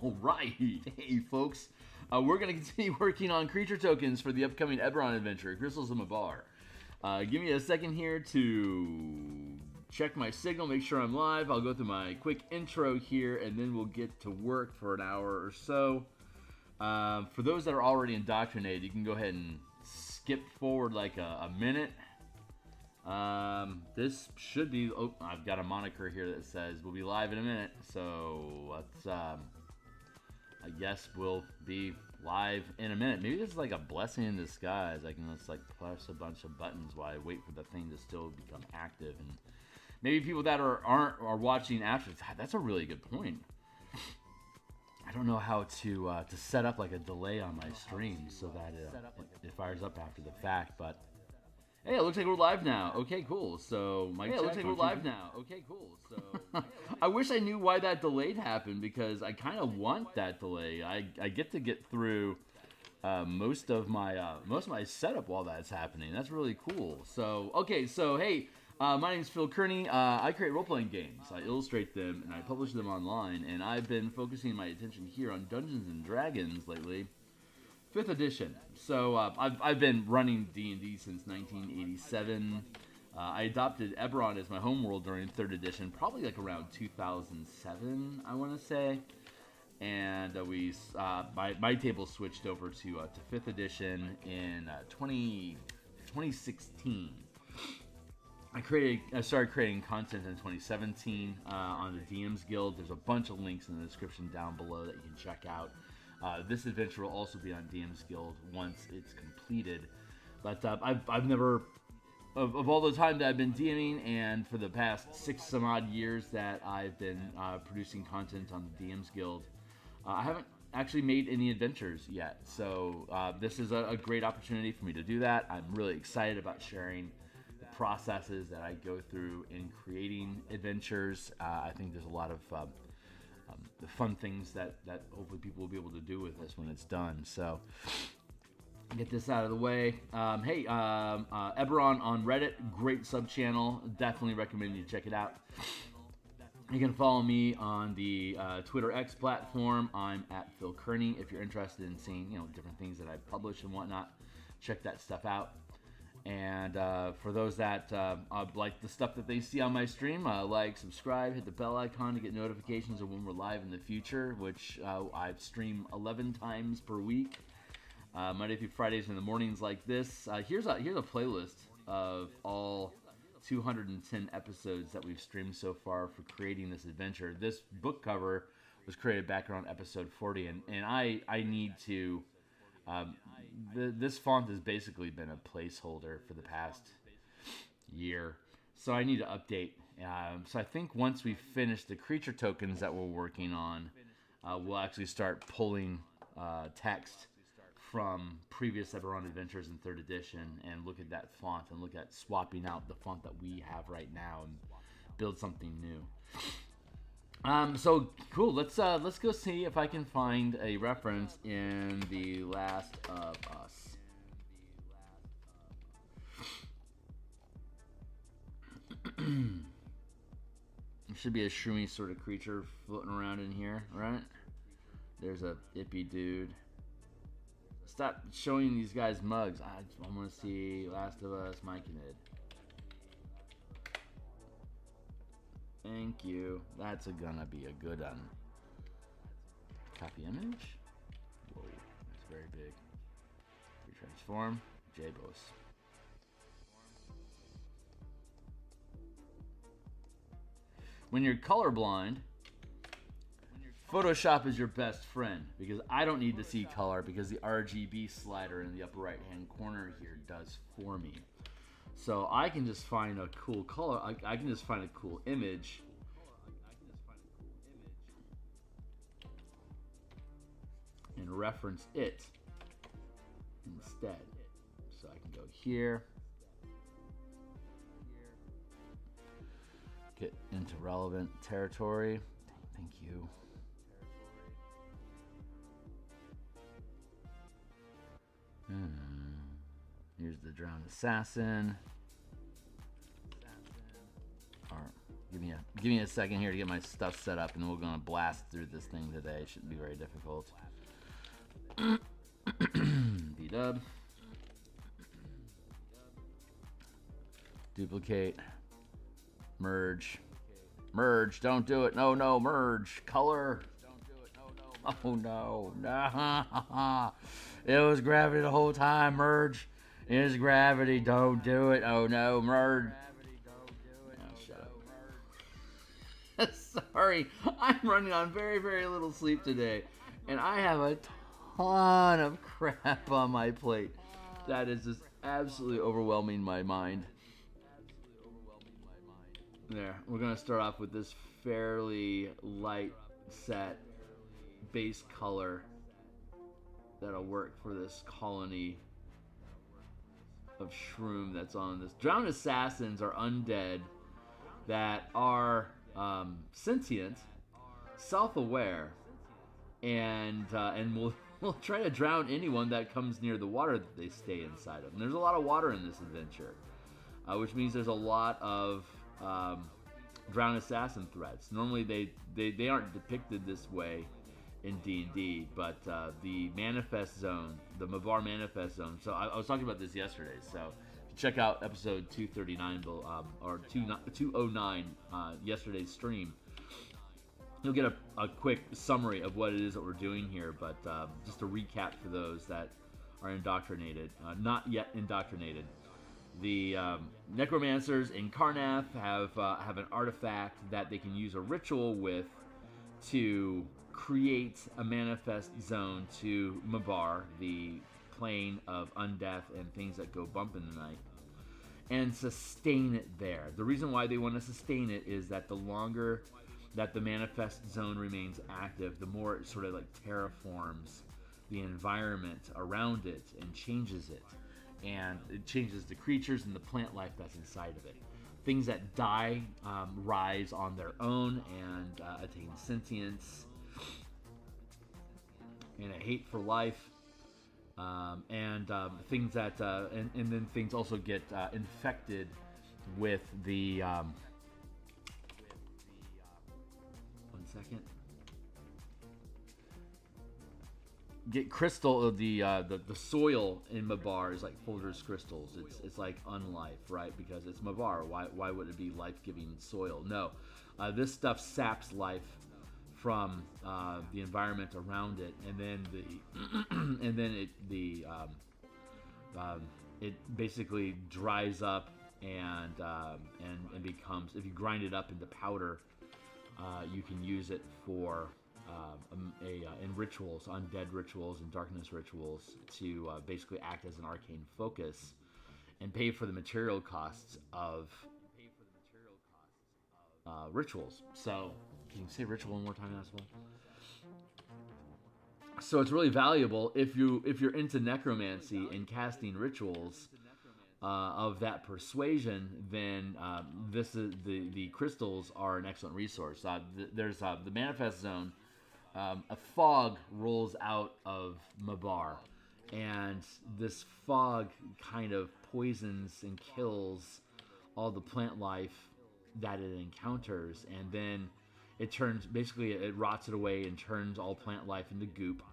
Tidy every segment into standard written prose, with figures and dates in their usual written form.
All right, hey folks, we're going to continue working on creature tokens for the upcoming Eberron adventure, Crystals of Mabar. Give me a second here to check my signal, make sure I'm live. I'll go through my quick intro here, and then we'll get to work for an hour or so. For those that are already indoctrinated, you can go ahead and skip forward like a minute. This should be, oh, I've got a moniker here that says we'll be live in a minute, so let's, I guess we'll be live in a minute. Maybe this is like a blessing in disguise. I can just like press a bunch of buttons while I wait for the thing to still become active, and maybe people that are watching after. That's a really good point. I don't know how to set up like a delay on my stream so that it fires up after the fact, but hey, it looks like we're live now. Okay, cool. So, Mike, it looks like we're live now. Okay, cool. So, I wish I knew why that delayed happened, because I kind of want that delay. I get to get through most of my setup while that's happening. That's really cool. So, okay, so hey, my name is Phil Kearney. I create role-playing games. I illustrate them and I publish them online. And I've been focusing my attention here on Dungeons and Dragons lately. 5th edition. So I've been running D&D since 1987. I adopted Eberron as my homeworld during 3rd edition, probably like around 2007, I want to say. And my table switched over to 5th edition in 2016. I started creating content in 2017 on the DMsGuild. There's a bunch of links in the description down below that you can check out. This adventure will also be on DMsGuild once it's completed. But I've never, of all the time that I've been DMing, and for the past 6 some odd years that I've been producing content on the DMsGuild, I haven't actually made any adventures yet. So this is a great opportunity for me to do that. I'm really excited about sharing the processes that I go through in creating adventures. I think there's a lot of the fun things that hopefully people will be able to do with this when it's done. So get this out of the way. Hey, Eberron on Reddit, great sub channel. Definitely recommend you check it out. You can follow me on the Twitter X platform. I'm at Phil Kearney. If you're interested in seeing different things that I publish and whatnot, check that stuff out. And for those that like the stuff that they see on my stream, like, subscribe, hit the bell icon to get notifications of when we're live in the future, which I stream 11 times per week, Monday through Fridays in the mornings like this. Here's a playlist of all 210 episodes that we've streamed so far for creating this adventure. This book cover was created back around episode 40, and I need to... this font has basically been a placeholder for the past year, so I need to update. So I think once we finish the creature tokens that we're working on, we'll actually start pulling text from previous Eberron adventures in 3rd edition and look at that font and look at swapping out the font that we have right now and build something new. So cool. Let's go see if I can find a reference in The Last of Us. There should be a shroomy sort of creature floating around in here, right? There's a ippy dude. Stop showing these guys mugs. I want to see Last of Us, Mike and Ed. Thank you. That's gonna be a good one. Copy image. Whoa, that's very big. Retransform. JBoss. When you're colorblind, Photoshop is your best friend, because I don't need to see color, because the RGB slider in the upper right hand corner here does for me. So I can just find a cool color. I can just find a cool image. And reference it instead. So I can go here. Get into relevant territory. Thank you. Here's the drowned assassin. Or give give me a second here to get my stuff set up, and then we're gonna blast through this thing today. It shouldn't be very difficult. B-dub. Duplicate. Merge. Merge. Don't do it. No, no. Merge. Color. Oh, no. Nah. It was gravity the whole time. Merge. It is gravity. Don't do it. Oh, no. Merge. Oh, shut up. Sorry. I'm running on very, very little sleep today. And I have a ton of crap on my plate. That is just absolutely overwhelming my mind. There. We're going to start off with this fairly light set base color that'll work for this colony of shroom that's on this. Drowned assassins are undead that are sentient, self-aware, and will try to drown anyone that comes near the water that they stay inside of. And there's a lot of water in this adventure, which means there's a lot of drowned assassin threats. Normally they aren't depicted this way in D&D, but the manifest zone, the Mavar manifest zone. So I was talking about this yesterday. So check out episode 239 or 209, yesterday's stream. You'll get a quick summary of what it is that we're doing here, but just a recap for those that are indoctrinated, not yet indoctrinated. The necromancers in Karnath have an artifact that they can use a ritual with to create a manifest zone to Mabar, the plane of undeath and things that go bump in the night, and sustain it there. The reason why they want to sustain it is that the longer that the manifest zone remains active, the more it sort of like terraforms the environment around it and changes it. And it changes the creatures and the plant life that's inside of it. Things that die rise on their own and attain sentience and a hate for life. Things that and then things also get infected with the 1 second. Get crystal. The soil in Mabar is like Folger's crystals. It's like unlife, right? Because it's Mabar. Why would it be life-giving soil? No, this stuff saps life from the environment around it, and then it basically dries up and becomes. If you grind it up into powder, you can use it for. In rituals, undead rituals and darkness rituals, to basically act as an arcane focus and pay for the material costs of rituals. So, can you say ritual one more time, asshole? So it's really valuable if you're into necromancy and casting rituals of that persuasion. Then this is the crystals are an excellent resource. There's the manifest zone. A fog rolls out of Mabar, and this fog kind of poisons and kills all the plant life that it encounters, and then it rots it away and turns all plant life into goop.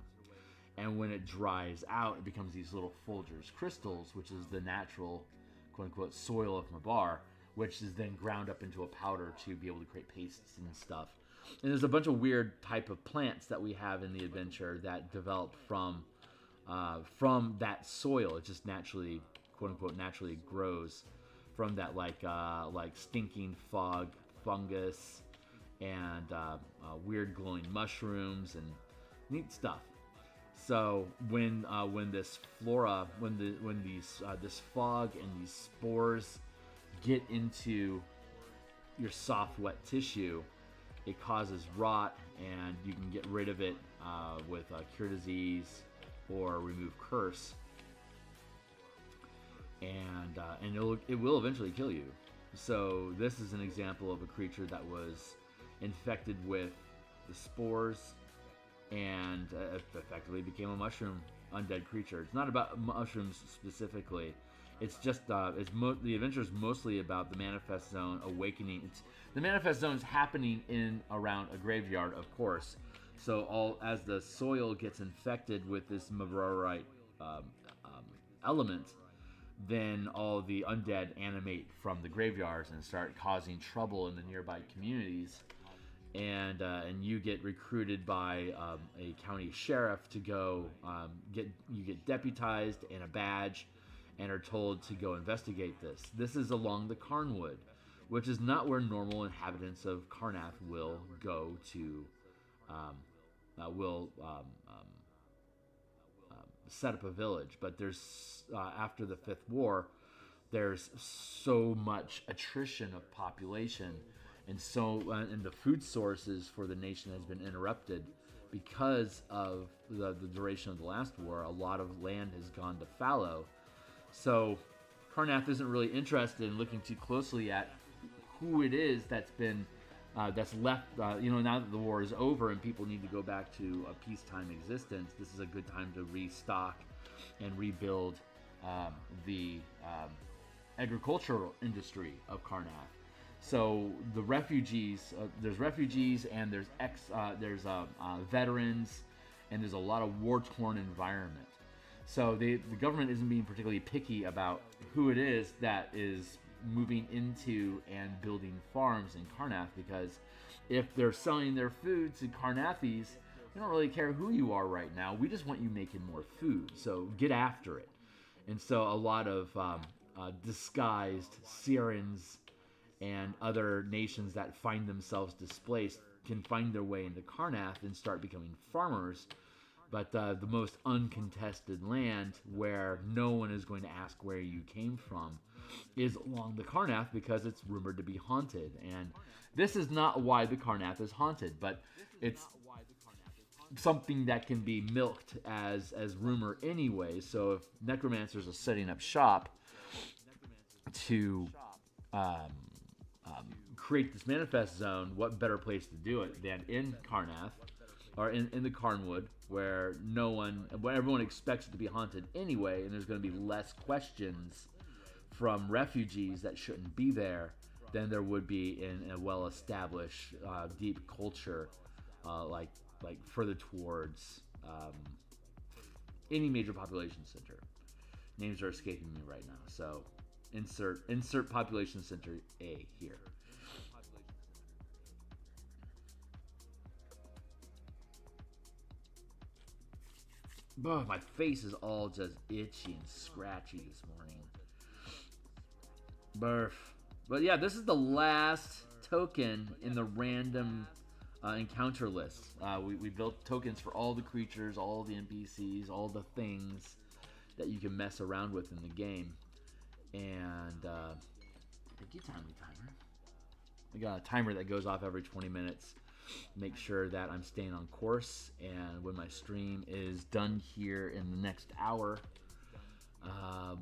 And when it dries out, it becomes these little Folger's crystals, which is the natural, quote-unquote, soil of Mabar, which is then ground up into a powder to be able to create pastes and stuff. And there's a bunch of weird type of plants that we have in the adventure that develop from that soil. It just naturally, quote unquote, naturally grows from that like stinking fog fungus and weird glowing mushrooms and neat stuff. So when this flora, this fog and these spores get into your soft wet tissue, it causes rot, and you can get rid of it with cure disease or remove curse, and it will eventually kill you. So this is an example of a creature that was infected with the spores and effectively became a mushroom undead creature. It's not about mushrooms specifically. It's just the adventure is mostly about the Manifest Zone awakening. The Manifest Zone is happening in around a graveyard, of course. So as the soil gets infected with this Mavrorite element, then all the undead animate from the graveyards and start causing trouble in the nearby communities. And you get recruited by a county sheriff to go you get deputized and a badge, and are told to go investigate this. This is along the Carnwood, which is not where normal inhabitants of Karrnath will go to set up a village. But there's after the Fifth War, there's so much attrition of population, and the food sources for the nation has been interrupted because of the duration of the last war. A lot of land has gone to fallow. So Karrnath isn't really interested in looking too closely at who it is that's been that's left. Now that the war is over and people need to go back to a peacetime existence, this is a good time to restock and rebuild the agricultural industry of Karrnath. So the refugees, there's refugees and there's veterans, and there's a lot of war-torn environment. So the government isn't being particularly picky about who it is that is moving into and building farms in Karrnath, because if they're selling their food to Karrnathis, we don't really care who you are right now. We just want you making more food, so get after it. And so a lot of disguised Sirens and other nations that find themselves displaced can find their way into Karrnath and start becoming farmers. But the most uncontested land, where no one is going to ask where you came from, is along the Karrnath, because it's rumored to be haunted. And this is not why the Karrnath is haunted, but it's something that can be milked as rumor anyway. So if necromancers are setting up shop to create this manifest zone, what better place to do it than in Karrnath, or in the Carnwood, where everyone expects it to be haunted anyway, and there's going to be less questions from refugees that shouldn't be there than there would be in a well-established deep culture, like further towards any major population center. Names are escaping me right now, so insert population center A here. Oh, my face is all just itchy and scratchy this morning. Burf. But yeah, this is the last token in the random encounter list. We built tokens for all the creatures, all the NPCs, all the things that you can mess around with in the game. And thank you, Timely Timer. We got a timer that goes off every 20 minutes. Make sure that I'm staying on course, and when my stream is done here in the next hour,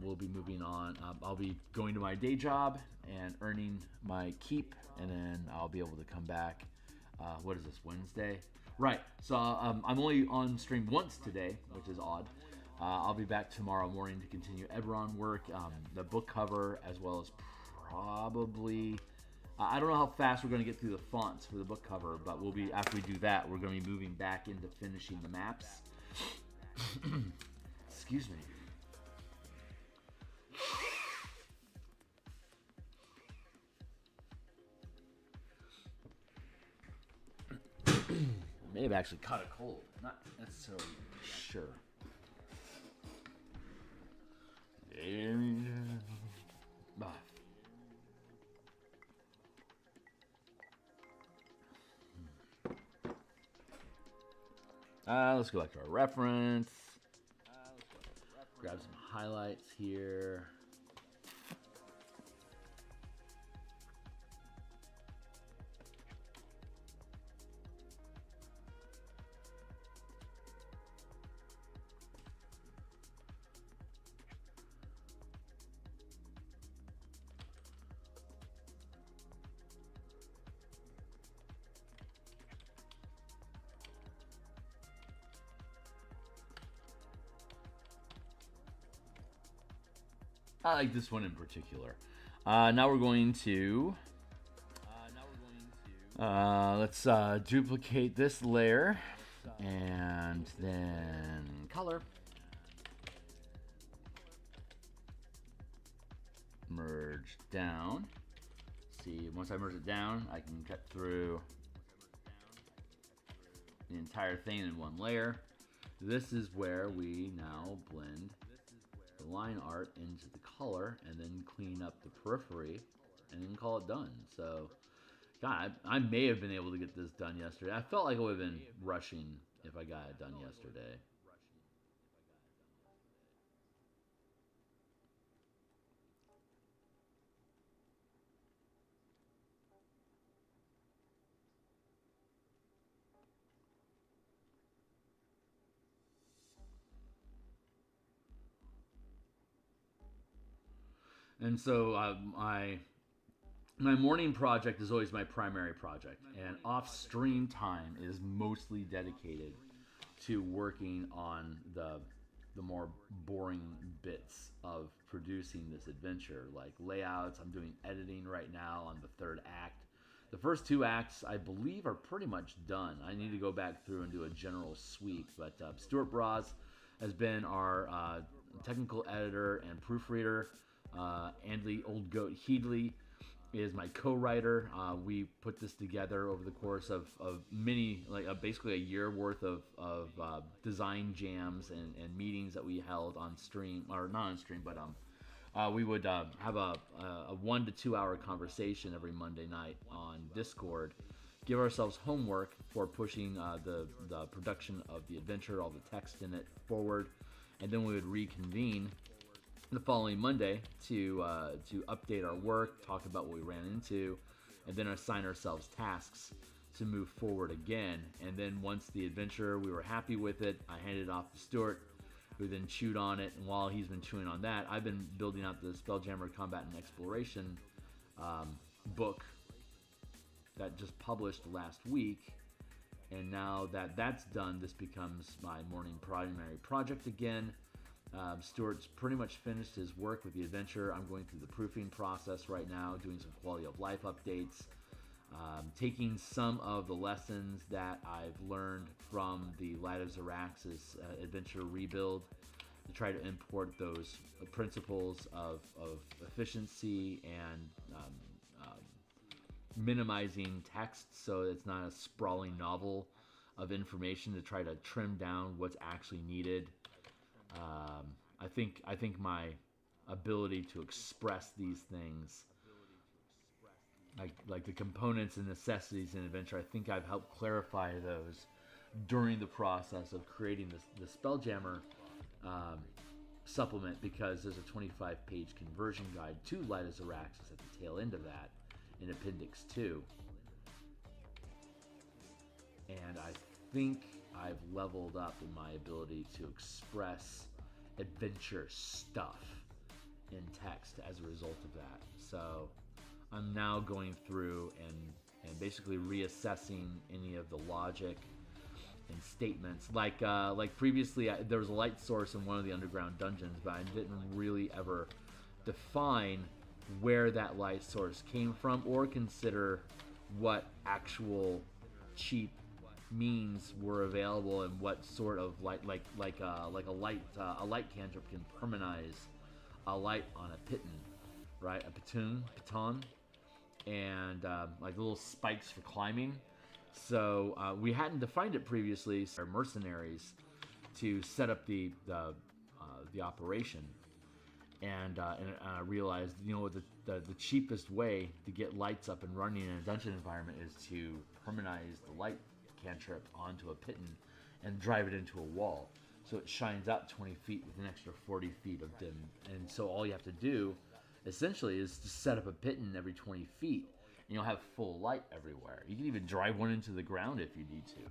we'll be moving on. I'll be going to my day job and earning my keep, and then I'll be able to come back. What is this, Wednesday? Right, so I'm only on stream once today, which is odd. I'll be back tomorrow morning to continue Eberron work, the book cover, as well as probably... I don't know how fast we're going to get through the fonts for the book cover, but after we do that, we're going to be moving back into finishing the maps. Excuse me. May have actually caught a cold. Not necessarily sure. Let's go back to our reference. Grab some highlights here. I like this one in particular. Now we're going to let's duplicate this layer and then color. Merge down. See, once I merge it down, I can cut through the entire thing in one layer. This is where we now blend the line art into the color and then clean up the periphery and then call it done. So, God, I may have been able to get this done yesterday. I felt like I would have been rushing if I got it done yesterday. And so my morning project is always my primary project, and off-stream time is mostly dedicated to working on the more boring bits of producing this adventure, like layouts. I'm doing editing right now on the third act. The first two acts, I believe, are pretty much done. I need to go back through and do a general sweep, but Stuart Braz has been our technical editor and proofreader. Andy Old Goat Heedley is my co-writer. We put this together over the course of many, basically a year worth of design jams and meetings that we held on stream, or not on stream, but we would have a 1 to 2 hour conversation every Monday night on Discord, give ourselves homework for pushing the production of the adventure, all the text in it forward, and then we would reconvene the following Monday to update our work, talk about what we ran into, and then assign ourselves tasks to move forward again. And then once the adventure, we were happy with it, I handed it off to Stuart, who then chewed on it. And while he's been chewing on that, I've been building out the Spelljammer Combat and Exploration book that just published last week. And now that that's done, this becomes my morning primary project again. Stuart's pretty much finished his work with the adventure. I'm going through the proofing process right now, doing some quality of life updates, taking some of the lessons that I've learned from the Light of Xerax's adventure rebuild to try to import those principles of efficiency and minimizing text so it's not a sprawling novel of information, to try to trim down what's actually needed. I think my ability to express these things, like the components and necessities in adventure, I think I've helped clarify those during the process of creating the Spelljammer supplement, because there's a 25-page conversion guide to Light of Xeraxis at the tail end of that in Appendix 2. And I think I've leveled up in my ability to express adventure stuff in text as a result of that. So I'm now going through and basically reassessing any of the logic and statements. Like previously, there was a light source in one of the underground dungeons, but I didn't really ever define where that light source came from or consider what actual cheap means were available and what sort of light, like a light cantrip can permanize a light on a piton, right? A piton, and like little spikes for climbing. So we hadn't defined it previously. So our mercenaries to set up the operation, and I realized, the cheapest way to get lights up and running in a dungeon environment is to permanize the light cantrip onto a piton and drive it into a wall, so it shines out 20 feet with an extra 40 feet of dim. And so all you have to do essentially is to set up a piton every 20 feet and you'll have full light everywhere. You can even drive one into the ground if you need to.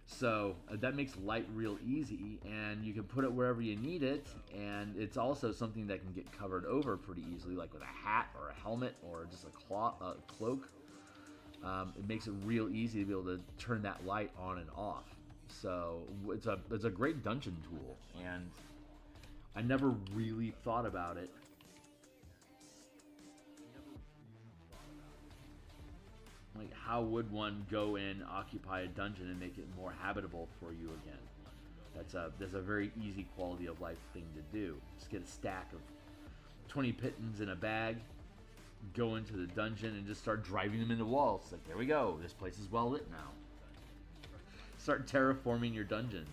So that makes light real easy, and you can put it wherever you need it, and it's also something that can get covered over pretty easily, like with a hat or a helmet or just a cloak. It makes it real easy to be able to turn that light on and off. So it's a great dungeon tool, and I never really thought about it Like, how would one go in, occupy a dungeon, and make it more habitable for you again? That's a very easy quality of life thing to do. Just get a stack of 20 pittons in a bag, go into the dungeon, and just start driving them into walls. Like, there we go. This place is well lit now. Start terraforming your dungeons.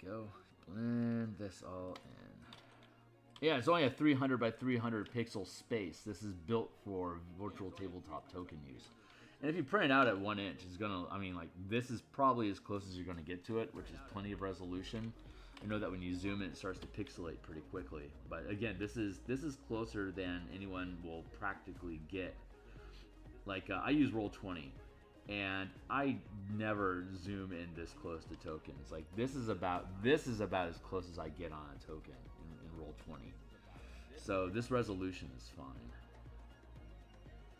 Go blend this all in. Yeah, it's only a 300 by 300 pixel space. This is built for virtual tabletop token use. And if you print it out at 1 inch, it's gonna, I mean, like, this is probably as close as you're gonna get to it, which is plenty of resolution. I know that when you zoom in, it starts to pixelate pretty quickly. But again, this is closer than anyone will practically get. Like, I use Roll20. And I never zoom in this close to tokens. Like, this is about as close as I get on a token in Roll20. So this resolution is fine.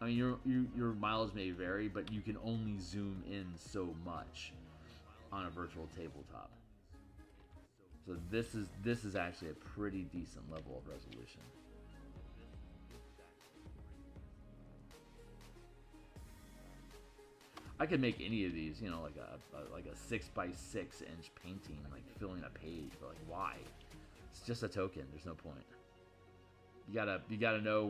I mean, your mileage may vary, but you can only zoom in so much on a virtual tabletop. So this is actually a pretty decent level of resolution. I could make any of these, you know, like a 6 by 6 inch painting, like filling a page. But like, why? It's just a token. There's no point. You gotta know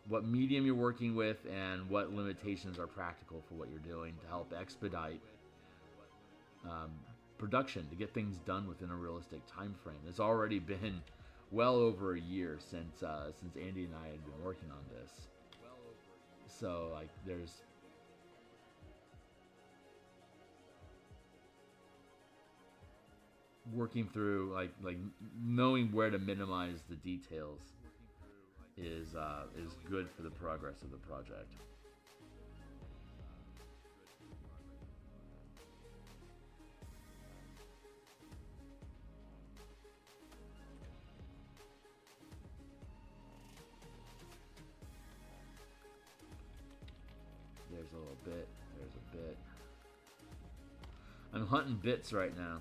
what medium you're working with and what limitations are practical for what you're doing to help expedite production, to get things done within a realistic time frame. It's already been well over a year since Andy and I had been working on this. So like, there's working through like knowing where to minimize the details is good for the progress of the project. There's a little bit. There's a bit. I'm hunting bits right now.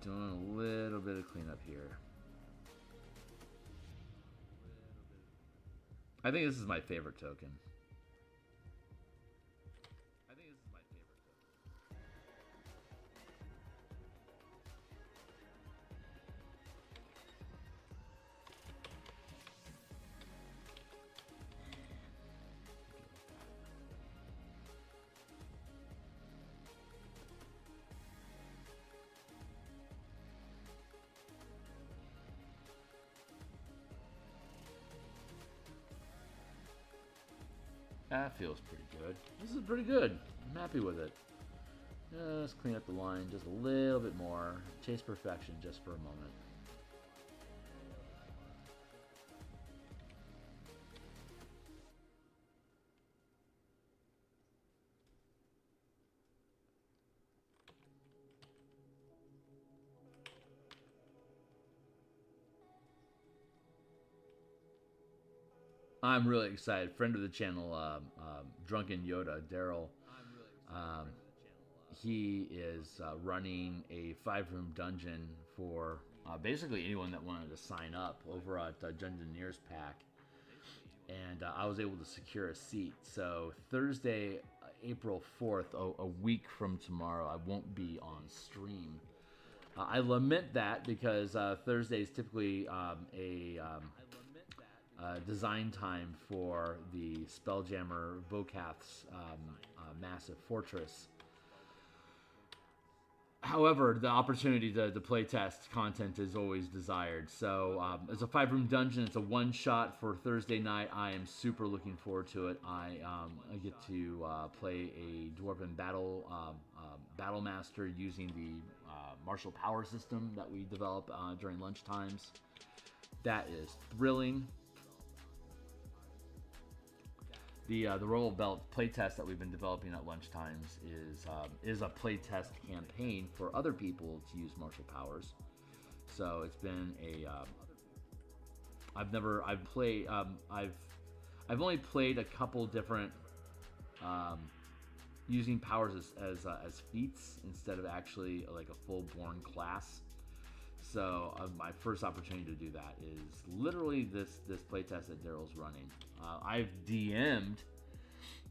Doing a little bit of cleanup here. I think this is my favorite token. That feels pretty good. This is pretty good. I'm happy with it. Just clean up the line just a little bit more. Chase perfection just for a moment. I'm really excited. Friend of the channel, Drunken Yoda, Daryl. He is running a 5-room dungeon for basically anyone that wanted to sign up over at Dungeoneers Pack. And I was able to secure a seat. So Thursday, April 4th, a week from tomorrow, I won't be on stream. I lament that because Thursday is typically design time for the Spelljammer Vokath's massive fortress. However, the opportunity to play test content is always desired. So it's a 5-room dungeon. It's a one-shot for Thursday night. I am super looking forward to it. I get to play a Dwarven battle master using the martial power system that we develop during lunch times. That is thrilling. The Royal Belt playtest that we've been developing at lunchtimes is a playtest campaign for other people to use martial powers. So it's been a I've only played a couple different using powers as feats instead of actually like a full-born class. So my first opportunity to do that is literally this playtest that Daryl's running. I've DM'd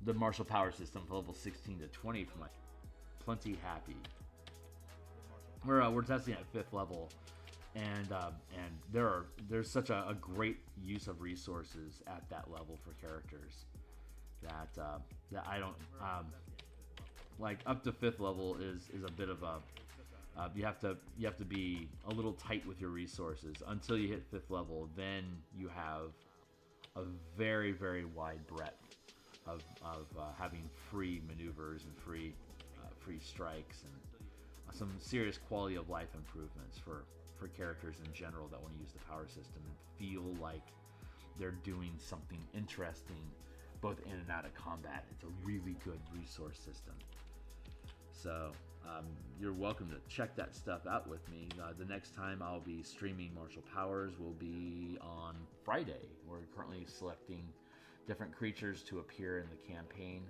the martial power system for level 16 to 20 from like plenty happy. We're testing at 5th level, and there's such a great use of resources at that level for characters that I don't like. Up to 5th level is a bit of a you have to be a little tight with your resources until you hit 5th level. Then you have a very, very wide breadth of having free maneuvers and free strikes and some serious quality of life improvements for characters in general that want to use the power system and feel like they're doing something interesting both in and out of combat. It's a really good resource system. So you're welcome to check that stuff out with me. The next time I'll be streaming Martial Powers will be on Friday. We're currently selecting different creatures to appear in the campaign.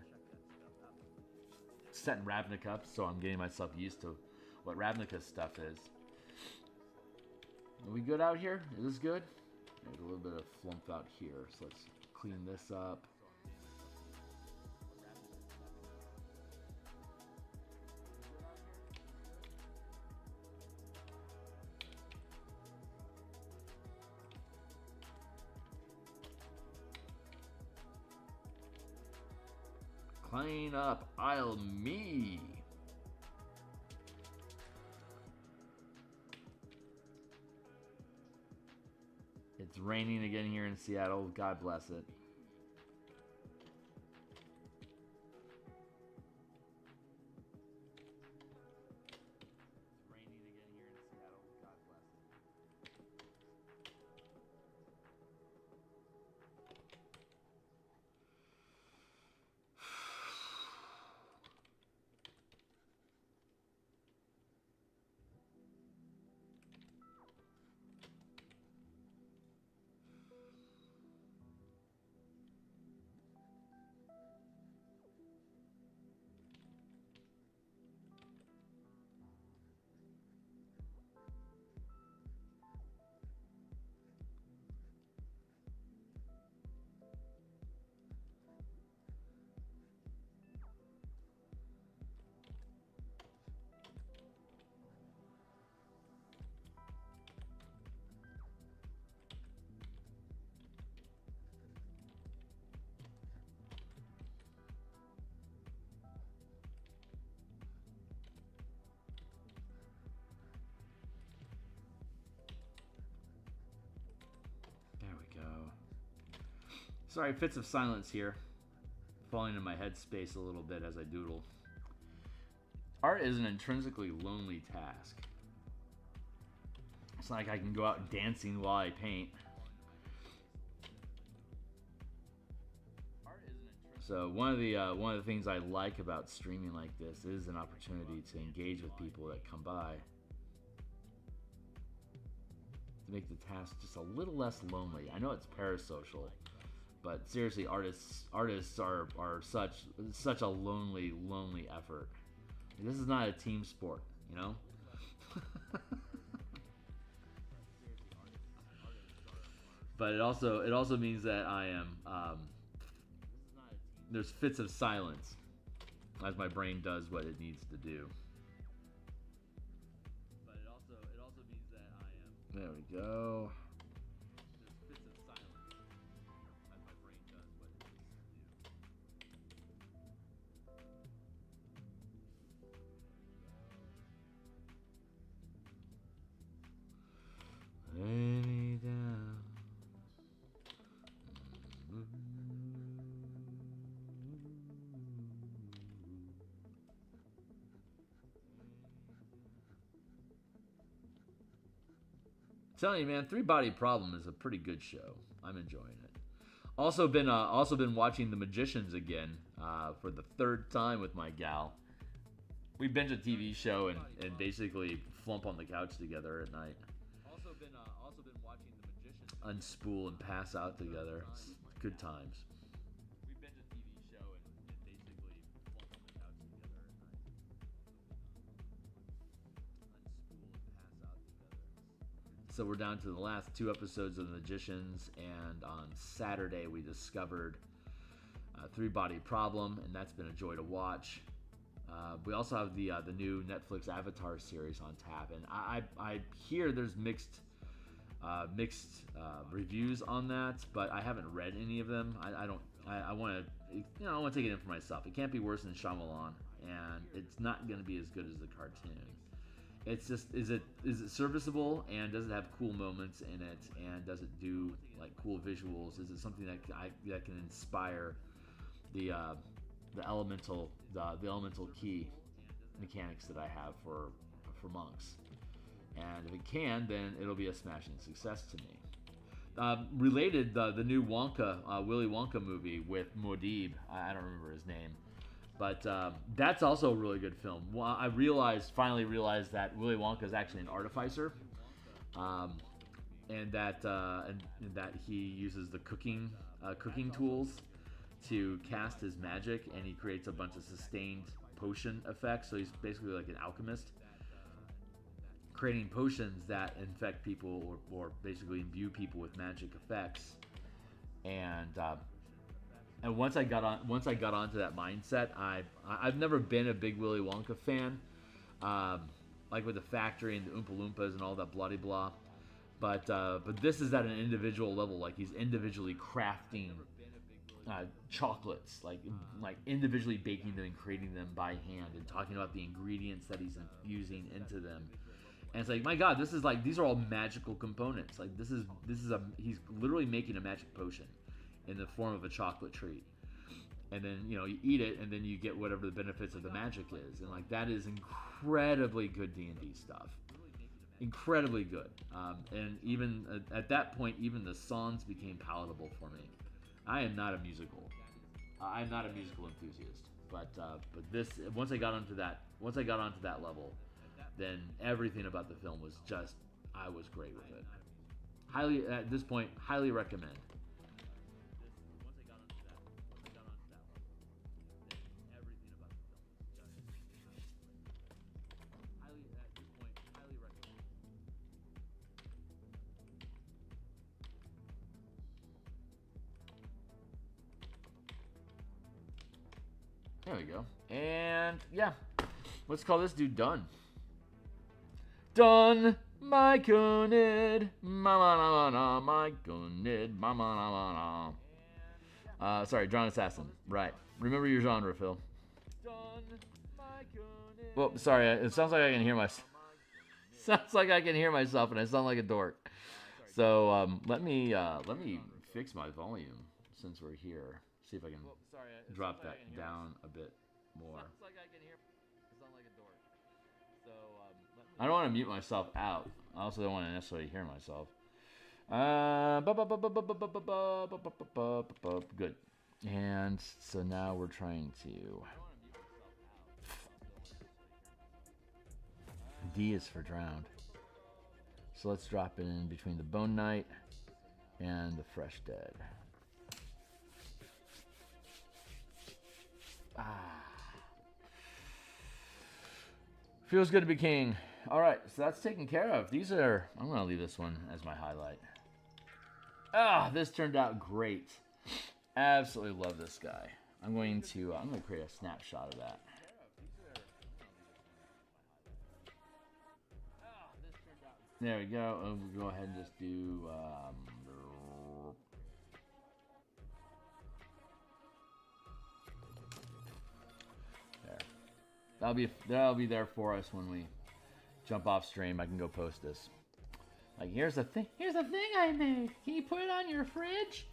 Setting Ravnica up, so I'm getting myself used to what Ravnica stuff is. Are we good out here? Is this good? There's a little bit of flump out here, so let's clean this up. Clean up aisle me. It's raining again here in Seattle. God bless it. Sorry, fits of silence here. Falling in my headspace a little bit as I doodle. Art is an intrinsically lonely task. It's not like I can go out dancing while I paint. So one of the things I like about streaming like this is an opportunity to engage with people that come by. To make the task just a little less lonely. I know it's parasocial. But seriously, artists are such a lonely effort. This is not a team sport, you know. But it also means that I am there's fits of silence as my brain does what it needs to do. But it also means that I am. There we go. telling you, man, Three Body Problem is a pretty good show. I'm enjoying it. Also been watching The Magicians again for the third time with my gal. We binge a TV show and basically flump on the couch together at night. Also been watching The Magicians. Unspool and pass out together. It's good times. We binge a TV show and basically flump on the couch together at night. Unspool and pass out together. So we're down to the last 2 episodes of The Magicians, and on Saturday we discovered Three Body Problem, and that's been a joy to watch. We also have the new Netflix Avatar series on tap, and I hear there's mixed reviews on that, but I haven't read any of them. I want to take it in for myself. It can't be worse than Shyamalan, and it's not going to be as good as the cartoon. It's just, is it serviceable, and does it have cool moments in it, and does it do like cool visuals? Is it something that can inspire the elemental key mechanics that I have for monks? And if it can, then it'll be a smashing success to me. Related, the new Willy Wonka movie with Modib, I don't remember his name, but that's also a really good film. Well, I finally realized that Willy Wonka is actually an artificer, and that he uses the cooking tools to cast his magic, and he creates a bunch of sustained potion effects. So he's basically like an alchemist, creating potions that infect people or basically imbue people with magic effects. And once I got onto that mindset, I've never been a big Willy Wonka fan, like with the factory and the Oompa Loompas and all that bloody blah. But this is at an individual level, like he's individually crafting chocolates, like individually baking them and creating them by hand, and talking about the ingredients that he's infusing into them. And it's like, my God, these are all magical components. Like he's literally making a magic potion in the form of a chocolate treat, and then you eat it, and then you get whatever the benefits of the magic is, and like that is incredibly good D&D stuff. Incredibly good, and even at that point, even the songs became palatable for me. I am not a musical enthusiast, but this, once I got onto that level, then everything about the film was just, I was great with it. At this point, highly recommend. There we go. And yeah, let's call this dude done. Done, my Gunid, my Gunid, sorry, Drawn Assassin. Right. Remember your genre, Phil. Well, sorry. It sounds like I can hear myself. And I sound like a dork. So let me fix my volume since we're here. See if I can drop that down a bit more. I don't want to mute myself out. I also don't want to necessarily hear myself. Good. And so now we're trying to... D is for drowned. So let's drop it in between the Bone Knight and the Fresh Dead. Feels good to be king. Alright, so that's taken care of. I'm going to leave this one as my highlight. This turned out great. Absolutely love this guy. I'm going to create a snapshot of that. There we go. We'll go ahead and just do... That'll be there for us when we jump off stream. I can go post this. Like, here's the thing I made. Can you put it on your fridge?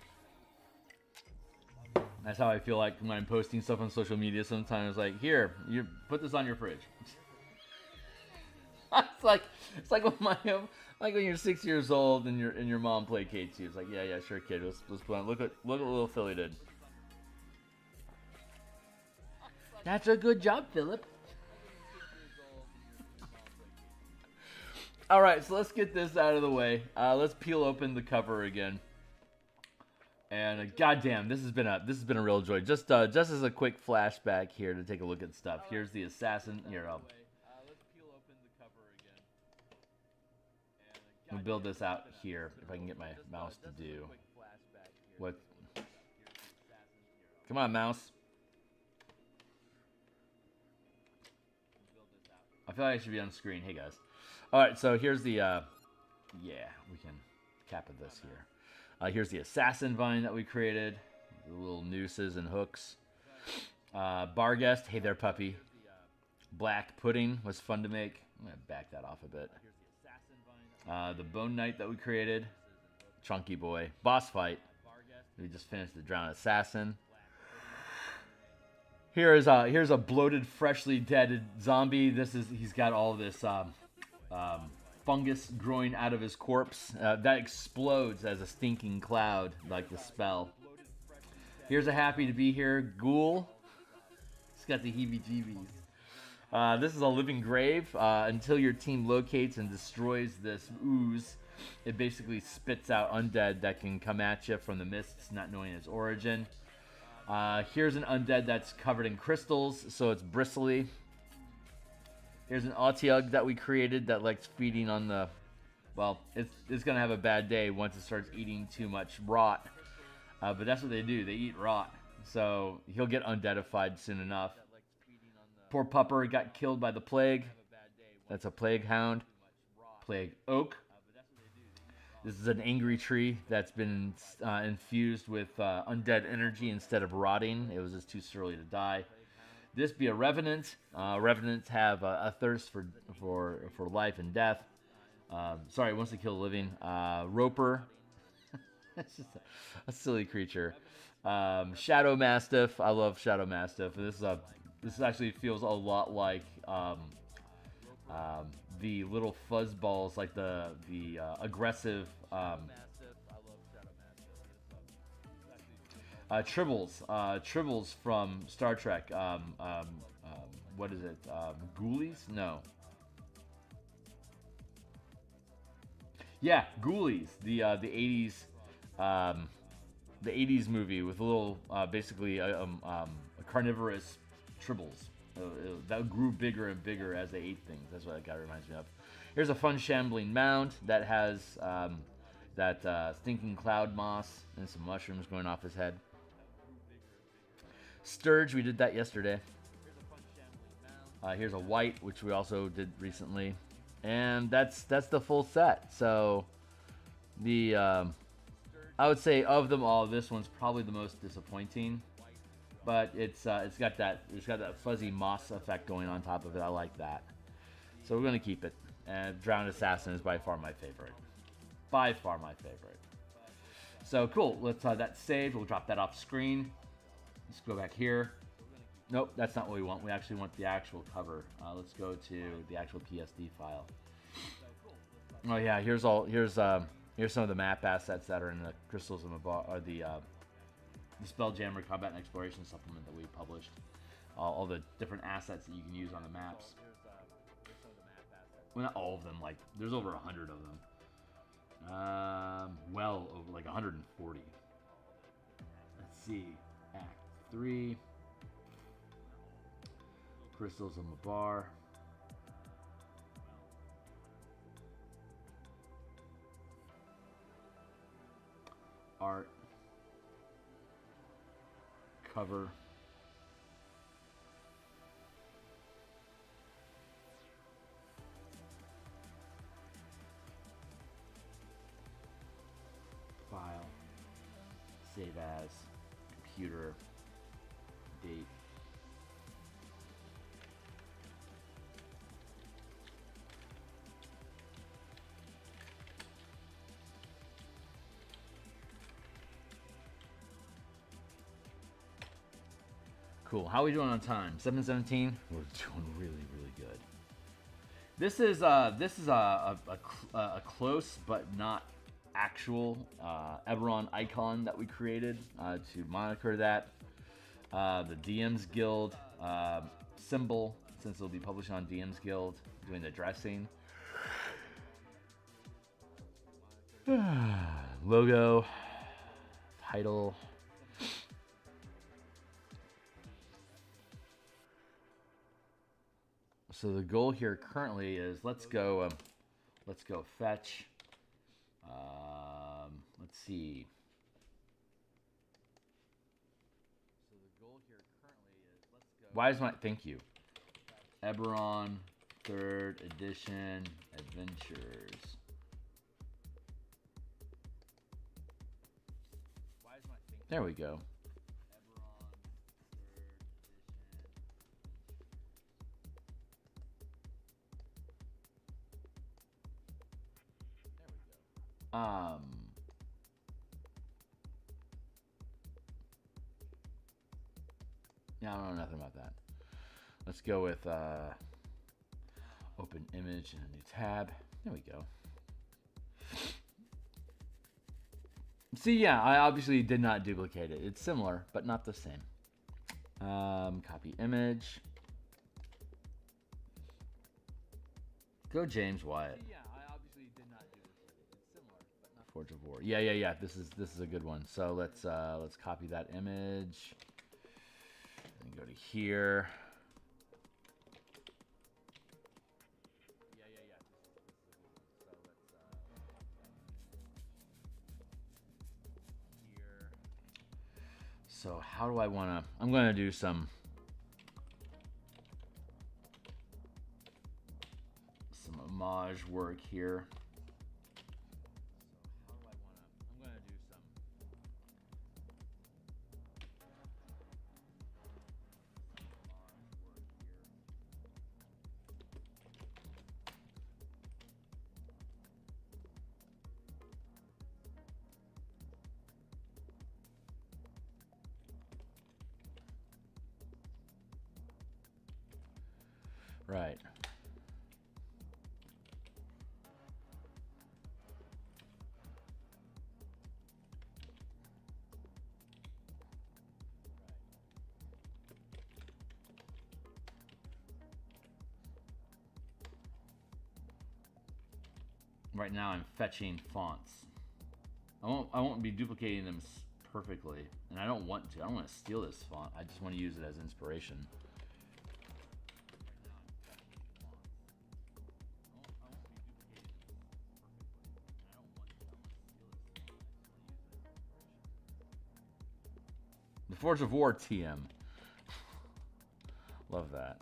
That's how I feel like when I'm posting stuff on social media sometimes. Like, here, you put this on your fridge. It's like when Like when you're 6 years old and your mom placates you. It's like, yeah, sure, kid. Let's play. Look at little Philly did. That's a good job, Philip. All right, so let's get this out of the way. Let's peel open the cover again. And goddamn, this has been a real joy. Just as a quick flashback here to take a look at stuff. Here's the assassin. Here, I'll build this out here if I can get my mouse to do what. Come on, mouse. I feel like I should be on screen. Hey guys. All right, so here's the yeah, we can cap at this here. Here's the assassin vine that we created. The little nooses and hooks. Barguest, hey there, puppy. Black pudding was fun to make. I'm gonna back that off a bit. The Bone Knight that we created. Chunky boy. Boss fight. We just finished the Drowned Assassin. Here's a bloated, freshly dead zombie. He's got all this fungus growing out of his corpse. That explodes as a stinking cloud, like the spell. Here's a happy to be here ghoul. He's got the heebie-jeebies. This is a living grave. Until your team locates and destroys this ooze, it basically spits out undead that can come at you from the mists, not knowing its origin. Here's an undead that's covered in crystals, so it's bristly. Here's an Otyugh that we created that likes feeding on the... Well, it's going to have a bad day once it starts eating too much rot. But that's what they do. They eat rot. So he'll get undeadified soon enough. Poor pupper got killed by the plague. That's a plague hound. Plague oak. This is an angry tree that's been infused with undead energy instead of rotting. It was just too surly to die. This be a revenant. Revenants have a thirst for life and death. Sorry, wants to kill the living. Roper. That's just a silly creature. Shadow Mastiff. I love Shadow Mastiff. This actually feels a lot like the little fuzz balls, like the aggressive Tribbles from Star Trek. What is it? Ghoulies? No. Yeah, Ghoulies. The 80s the 80s movie with a little basically a carnivorous Tribbles. That grew bigger and bigger as they ate things. That's what that guy reminds me of. Here's a fun shambling mound that has that stinking cloud moss and some mushrooms going off his head. Sturge, we did that yesterday. Here's a white, which we also did recently, and that's the full set. So the I would say of them all, this one's probably the most disappointing. But it's got that fuzzy moss effect going on top of it. I like that, so we're gonna keep it. And Drowned Assassin is by far my favorite. By far my favorite. So cool. Let's that's saved. We'll drop that off screen. Let's go back here. Nope, that's not what we want. We actually want the actual cover. Let's go to the actual PSD file. Oh yeah, here's some of the map assets that are in the Crystals of Mabar, or the Spelljammer Combat and Exploration supplement that we published. All the different assets that you can use on the maps. Well, not all of them. Like, there's over 100 of them. Well, over like 140. Let's see. Act 3. Crystals of Mabar. Art. Cover. File. Save as. Computer. Date. Cool. How are we doing on time? 7:17? We're doing really, really good. This is a close but not actual Eberron icon that we created to moniker that. The DMsGuild symbol, since it'll be published on DMsGuild, doing the dressing. Logo, title. So the goal here currently is let's go fetch. Let's see. So the goal here currently is let's go. Why is my thank you? Eberron 3rd edition adventures. Why is my thank there we go. Yeah, I don't know nothing about that. Let's go with open image and a new tab. There we go. See, yeah, I obviously did not duplicate it. It's similar, but not the same. Copy image. Go James Wyatt. See, yeah, I obviously did not duplicate it. It's similar, but not Forge of War. Yeah. This is a good one. So let's copy that image. And go to here. Yeah. Here. So how do I want to? I'm going to do some homage work here. Right. Right now I'm fetching fonts. I won't be duplicating them perfectly, and I don't want to. I don't want to steal this font. I just want to use it as inspiration. The Forge of War TM. Love that.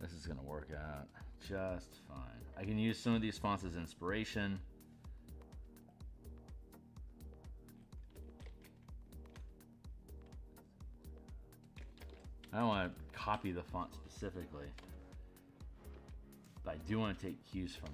This is gonna work out just fine. I can use some of these fonts as inspiration. I don't want to copy the font specifically, but I do want to take cues from it.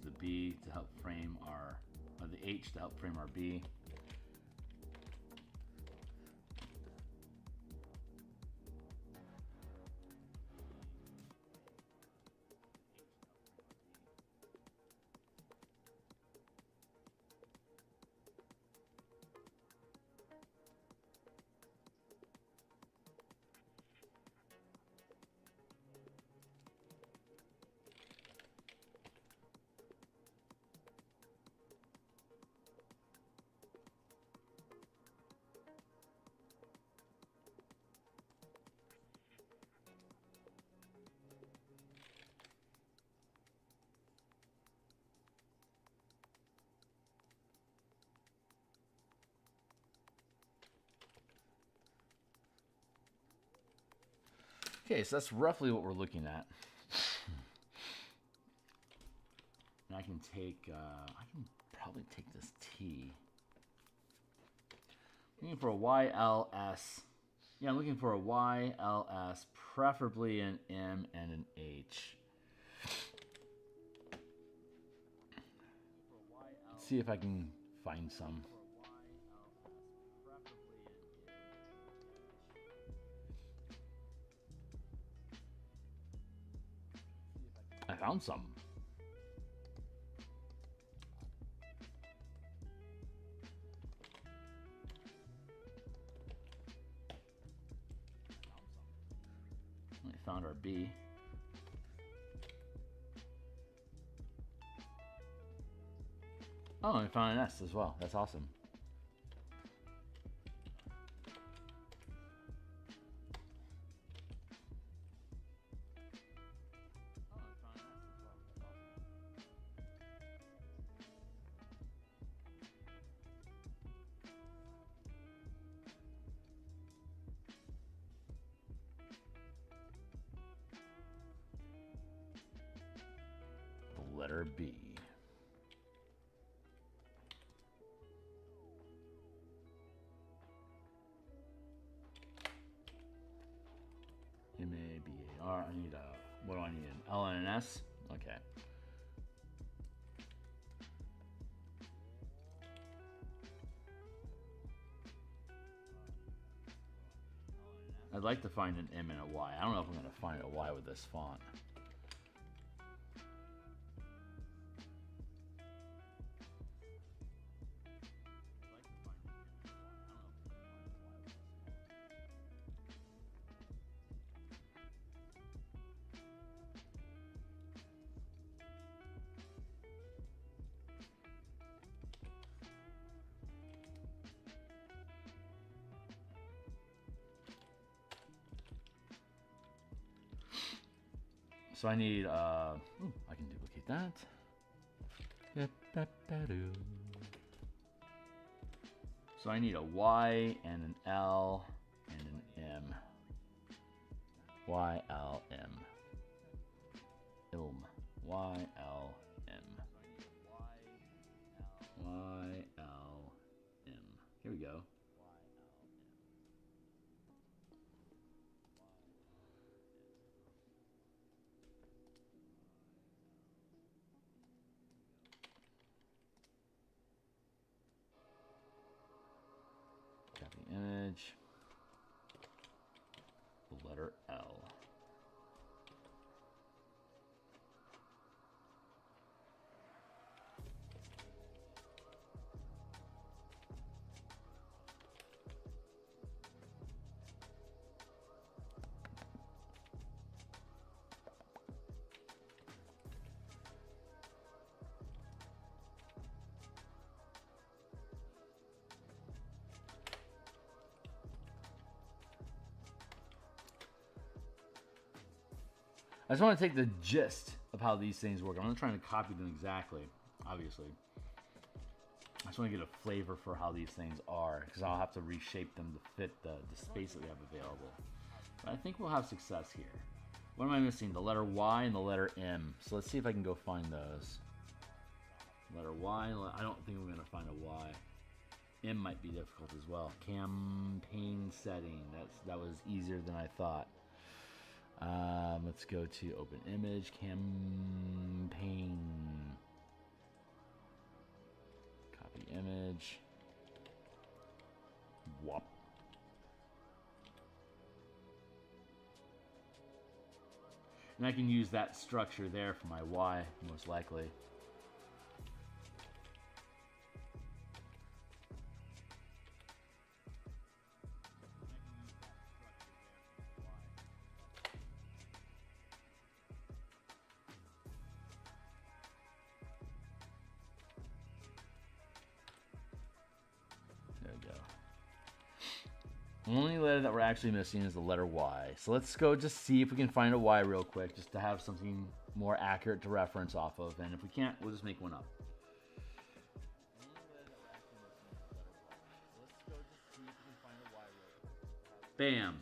The B to help frame our, or the H to help frame our B. Okay, so that's roughly what we're looking at. And I can take, I can probably take this T. Looking for a YLS. Yeah, I'm looking for a YLS, preferably an M and an H. Let's see if I can find some. I found some. I found our B. Oh, I found an S as well. That's awesome. Letter B. M-A-B-A-R. I need a, what do I need? An L and an S? Okay. I'd like to find an M and a Y. I don't know if I'm going to find a Y with this font. So I need, I can duplicate that. So I need a Y and an L and an M. Y, L, M. Ilm. Y, L, M. Y, L, M. Here we go. Image, the letter L. I just want to take the gist of how these things work. I'm not trying to copy them exactly, obviously. I just want to get a flavor for how these things are, because I'll have to reshape them to fit the space that we have available. But I think we'll have success here. What am I missing? The letter Y and the letter M. So let's see if I can go find those. Letter Y, I don't think we're going to find a Y. M might be difficult as well. Campaign setting. That was easier than I thought. Let's go to open image, campaign, copy image, whop. And I can use that structure there for my Y, most likely. The only letter that we're actually missing is the letter Y. So let's go just see if we can find a Y real quick, just to have something more accurate to reference off of. And if we can't, we'll just make one up. Bam.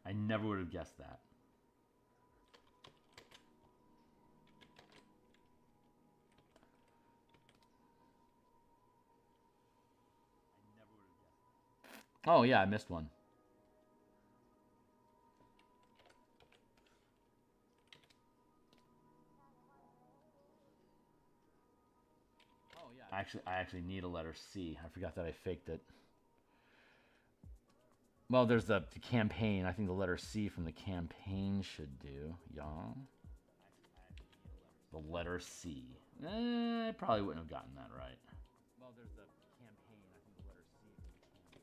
I never would have guessed that. Oh yeah, I missed one. Oh yeah. I actually need a letter C. I forgot that I faked it. Well, there's the campaign. I think the letter C from the campaign should do. Yeah. The letter C. I probably wouldn't have gotten that right. Well, there's the campaign. I think the letter C from the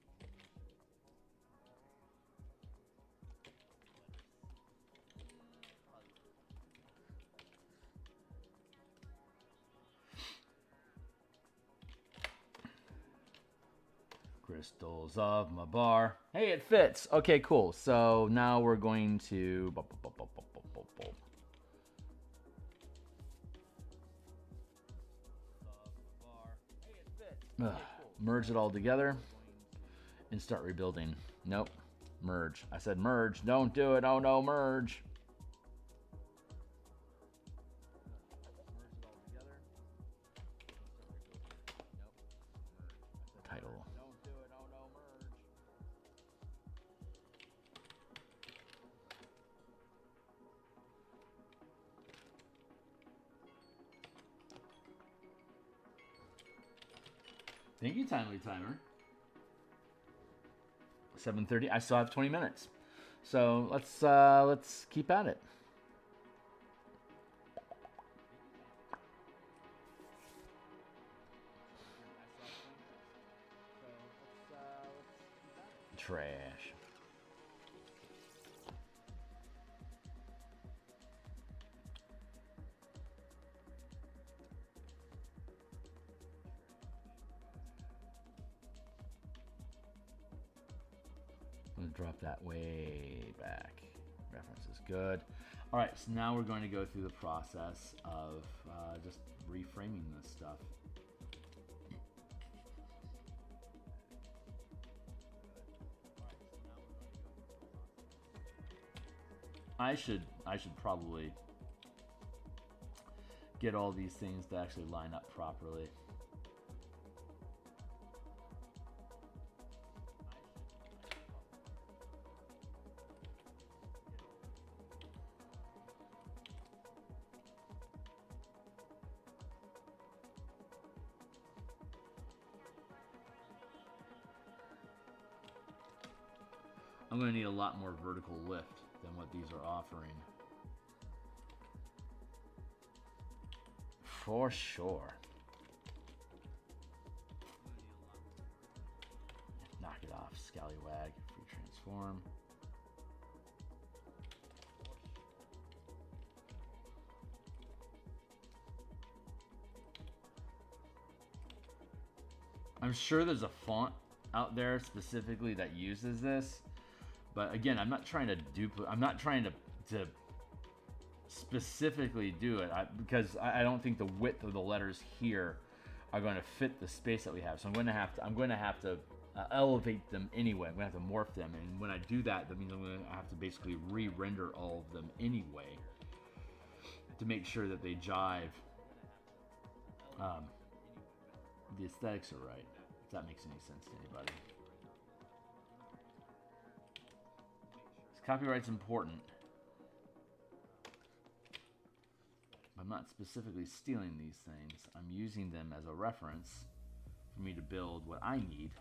Crystals of my bar. Hey, it fits. Okay, cool. So now we're going to merge it all together and start rebuilding. Nope. Merge. I said merge. Don't do it. Oh no, merge. Title. Don't do it. Oh no, merge. Thank you, Timely Timer. 7:30. I still have 20 minutes, so let's keep at it. Trash. I'm going to drop that way back. Reference is good. All right, so now we're going to go through the process of just reframing this stuff. I should probably get all these things to actually line up properly. I'm going to need a lot more vertical lift than what these are offering. For sure. Knock it off, scallywag. Free transform. I'm sure there's a font out there specifically that uses this. But again, I'm not trying to duplicate. I'm not trying to specifically do it because I don't think the width of the letters here are going to fit the space that we have. So I'm going to have to elevate them anyway. I'm going to have to morph them, and when I do that, that means I'm going to have to basically re-render all of them anyway to make sure that they jive. The aesthetics are right. If that makes any sense to anybody. Copyright's important. I'm not specifically stealing these things. I'm using them as a reference for me to build what I need.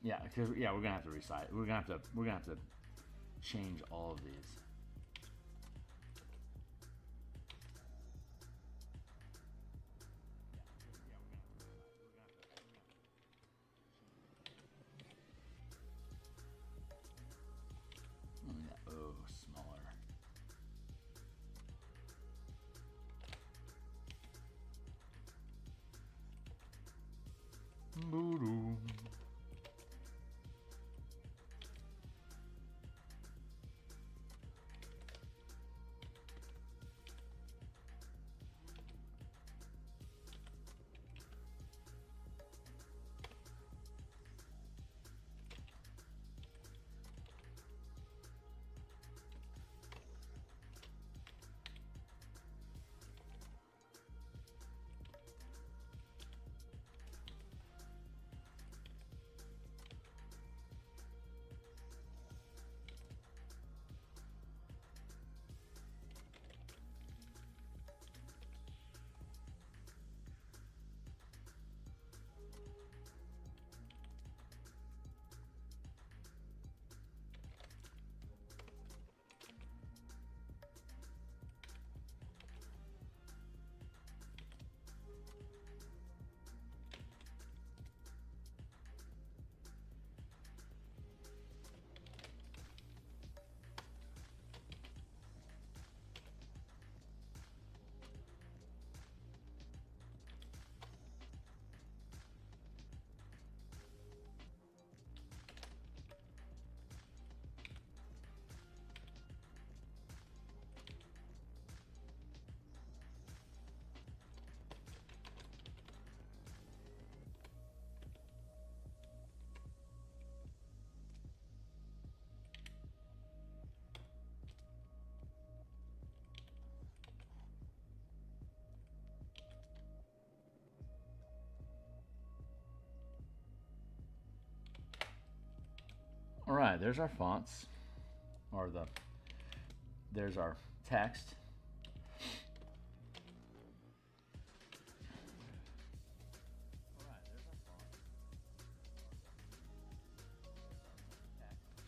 Yeah, because we're gonna have to resize. We're gonna have to change all of these. Boo-doo. All right, there's our fonts, or there's our text.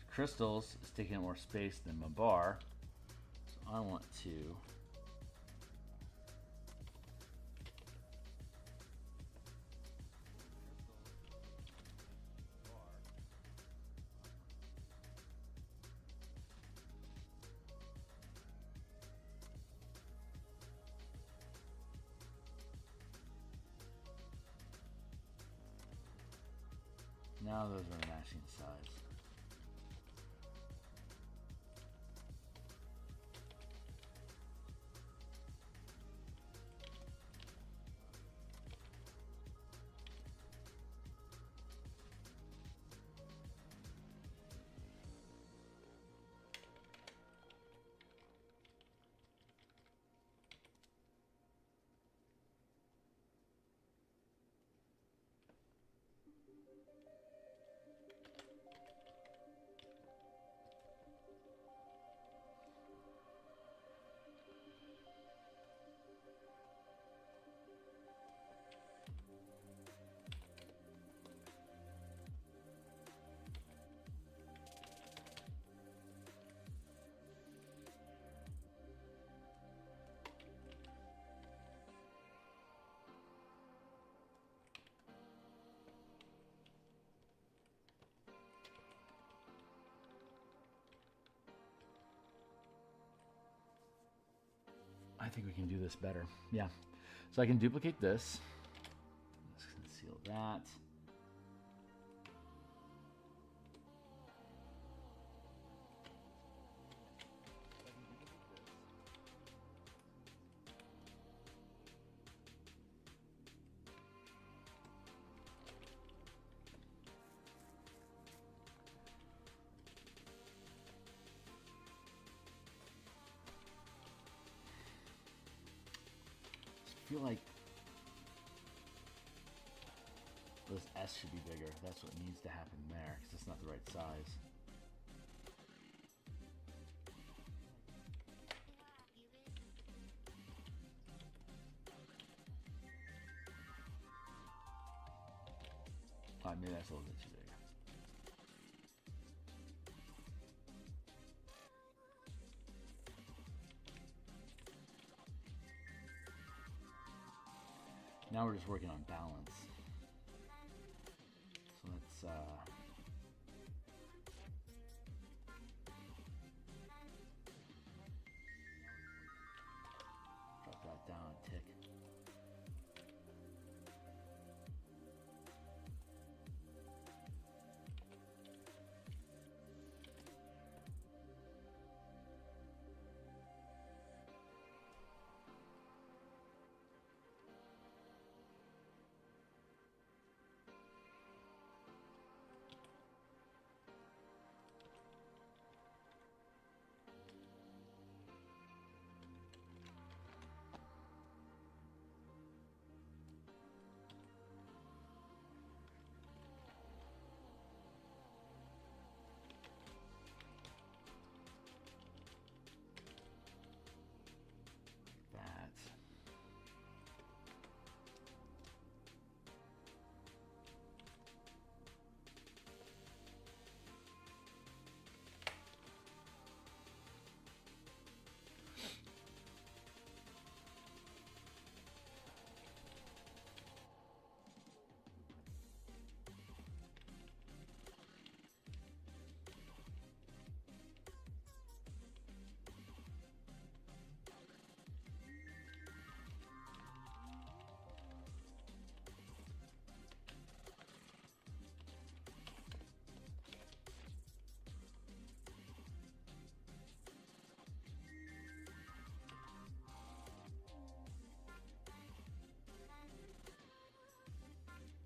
Crystals is taking up more space than my bar, so I want to now those are matching size. I think we can do this better. Yeah. So I can duplicate this. Let's conceal that. I feel like this S should be bigger. That's what needs to happen there, because it's not the right size. Maybe that's a little bit too big. Now we're just working on balance. So let's drop that down a tick.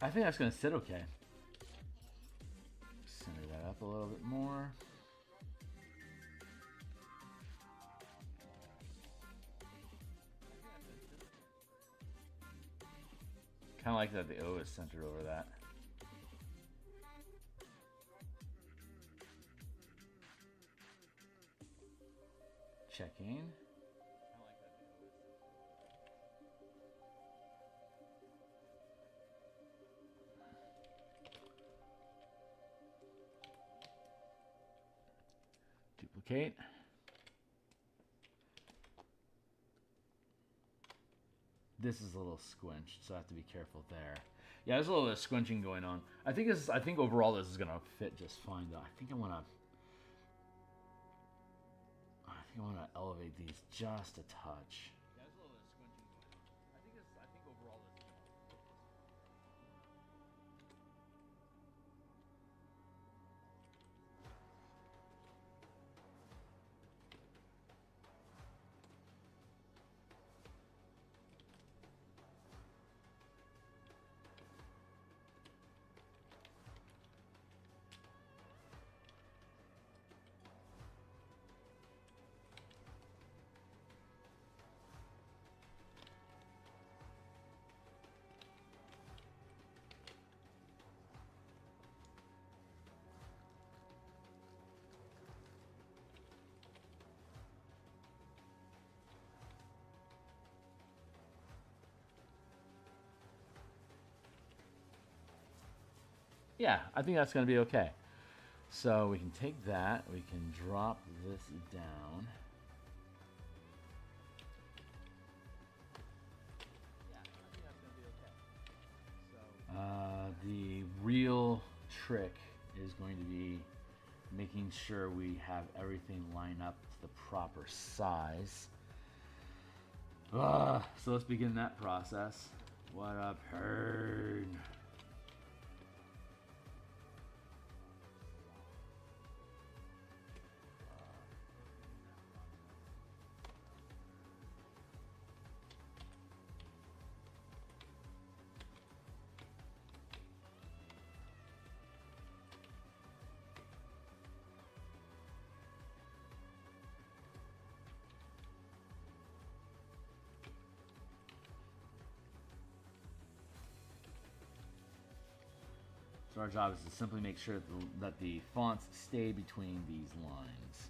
I think that's going to sit okay. Center that up a little bit more. Kind of like that the O is centered over that. Checking. Duplicate. This is a little squinched, so I have to be careful there. Yeah, there's a little bit of squinching going on. I think overall this is gonna fit just fine though. I think I wanna elevate these just a touch. Yeah, there's a little bit of squinching going on. I think overall this is gonna fit just fine. Yeah, I think that's going to be okay. So we can take that, we can drop this down. Yeah, I think that's going to be okay. So the real trick is going to be making sure we have everything lined up to the proper size. So let's begin that process. What up, herd? So our job is to simply make sure that the fonts stay between these lines.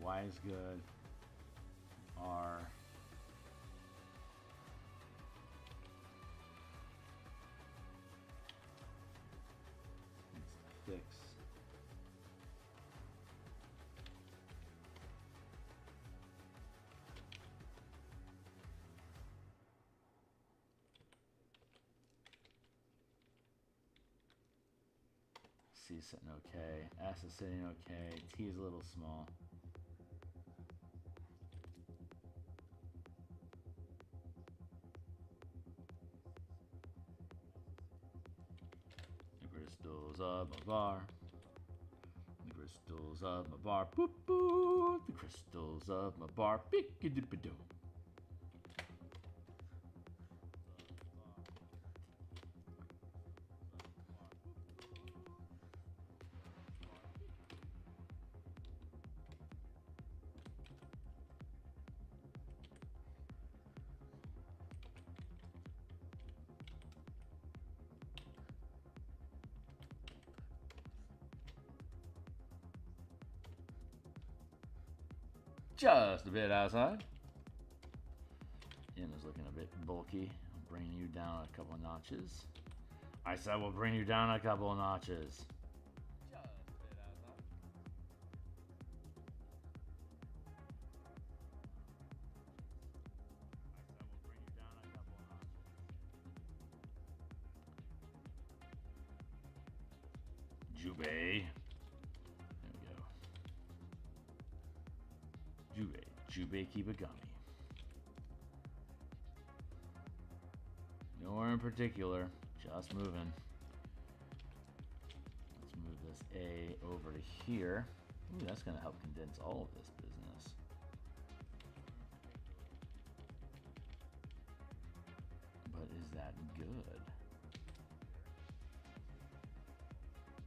Y is good. R. Let's fix. C is sitting okay. S is sitting okay. T is a little small. Crystals of my bar. The crystals of my bar. Boop boop. The crystals of my bar. Bick-a-dip-a-doo. Just a bit outside. In is looking a bit bulky. I'll bring you down a couple of notches. I said we'll bring you down a couple of notches. Just a bit outside. Jubei. There we go. Jubei Kibagami. Nowhere in particular, just moving. Let's move this A over to here. Ooh, that's going to help condense all of this business. But is that good?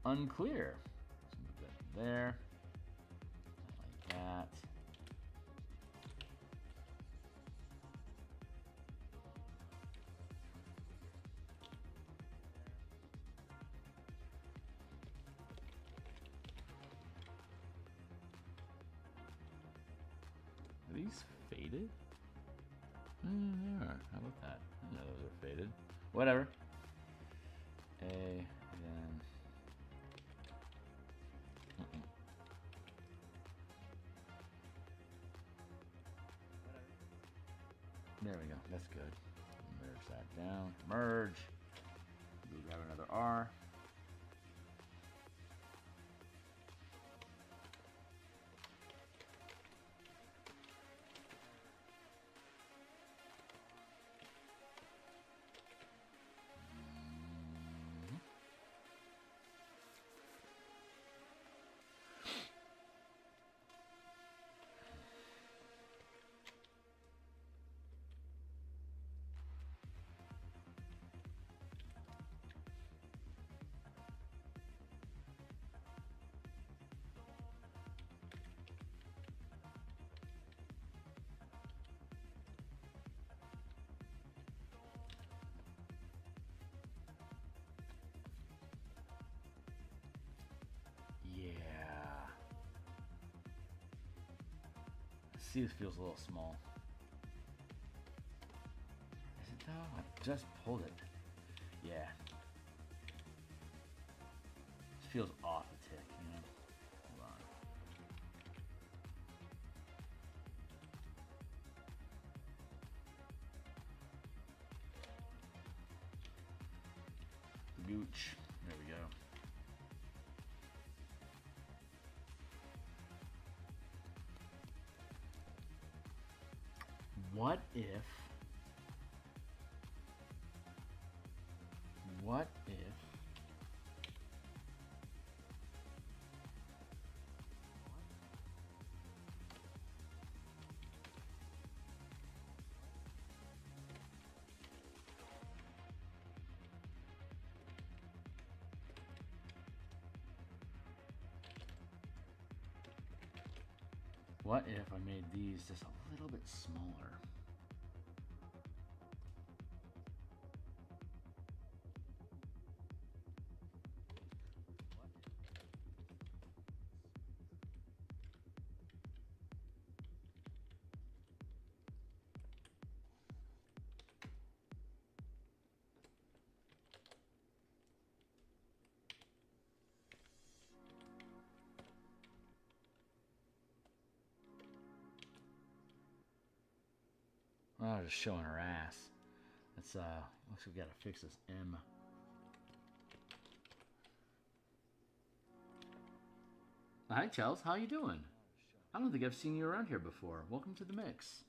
Unclear. Let's move that there. Like that. Are these faded? They are. How about that? I didn't know those are faded. Whatever. A, again. There we go. That's good. Merge that down. Merge. We grab another R. See, this feels a little small. Is it though? I just pulled it. Yeah. This feels off a tick, you know? Hold on. Gooch. There we go. What if I made these just a little bit smaller? Oh, just showing her ass. That's looks like we gotta fix this M. Hi, Chels. How you doing? I don't think I've seen you around here before. Welcome to the mix.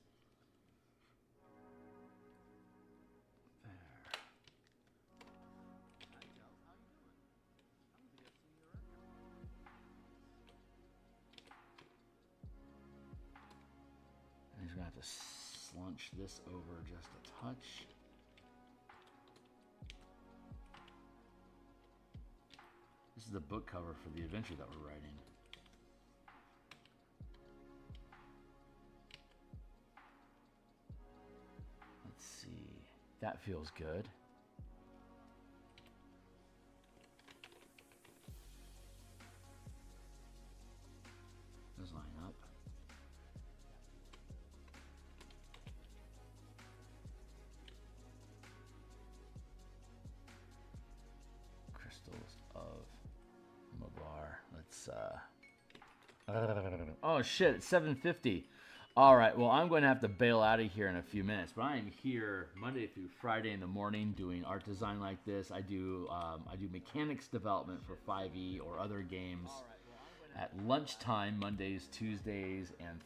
There. Hi, Chels. How you doing? I don't think I've seen you around here. And he's gonna have to slunch this over just a touch. This is the book cover for the adventure that we're writing. Let's see. That feels good. Those line up. Crystals of Mabar. Let's oh shit, it's 750. All right, well, I'm going to have to bail out of here in a few minutes, but I am here Monday through Friday in the morning doing art design like this. I do mechanics development for 5e or other games at lunchtime, Mondays, Tuesdays, and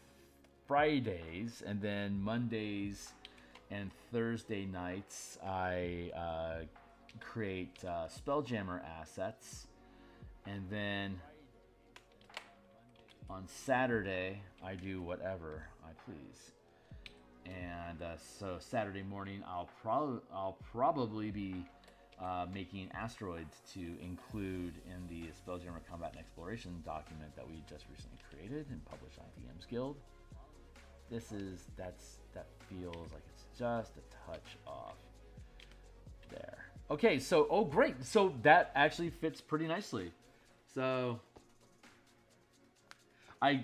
Fridays, and then Mondays and Thursday nights I create Spelljammer assets, and then on Saturday I do whatever I please. And so Saturday morning I'll probably be making asteroids to include in the Spelljammer Combat and Exploration document that we just recently created and published on DMsGuild. That feels like it's just a touch off there. Okay, so oh great, so that actually fits pretty nicely. So I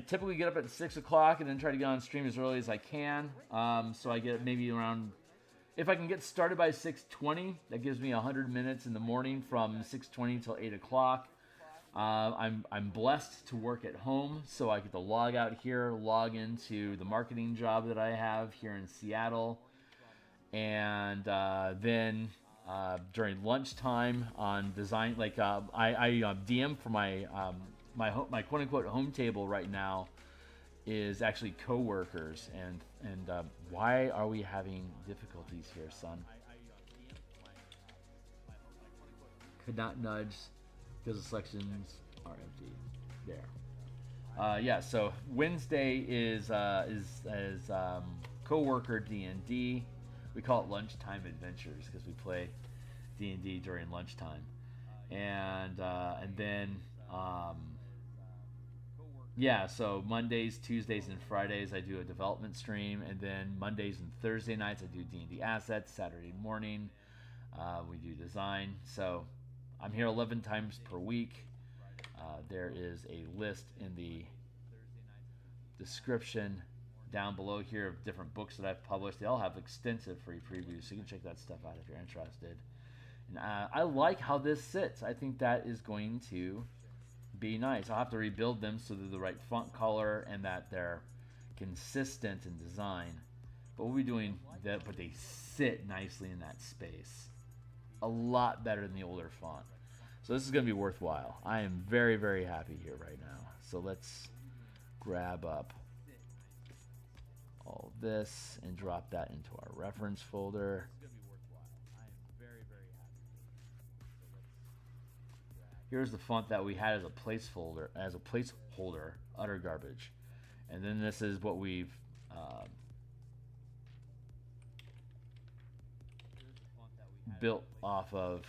typically get up at 6 o'clock and then try to get on stream as early as I can. So I get maybe around, if I can get started by 6:20, that gives me 100 minutes in the morning from 6:20 till 8 o'clock. I'm blessed to work at home, so I get to log out here, log into the marketing job that I have here in Seattle, and then during lunchtime on design, like I DM for my my quote unquote home table right now is actually coworkers, and why are we having difficulties here, son? Could not nudge because the selections are empty. There. Yeah. So Wednesday is coworker D&D. We call it lunchtime adventures because we play D&D during lunchtime, and then. Yeah, so Mondays, Tuesdays, and Fridays I do a development stream, and then Mondays and Thursday nights I do D&D assets. Saturday morning we do design. So I'm here 11 times per week. There is a list in the description down below here of different books that I've published. They all have extensive free previews, so you can check that stuff out if you're interested. And I like how this sits. I think that is going to be nice. I'll have to rebuild them so they're the right font color and that they're consistent in design. But we'll be doing that, but they sit nicely in that space. A lot better than the older font. So this is going to be worthwhile. I am very, very happy here right now. So let's grab up all this and drop that into our reference folder. Here's the font that we had as a placeholder, utter garbage. And then this is what we've built off of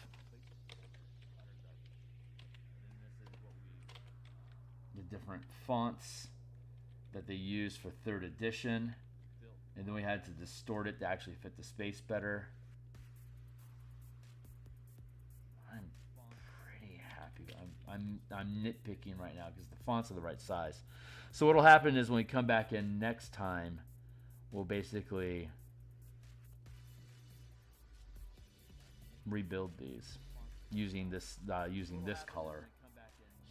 the different fonts that they used for 3rd edition. And then we had to distort it to actually fit the space better. I'm nitpicking right now because the fonts are the right size. So what'll happen is when we come back in next time, we'll basically rebuild these using this color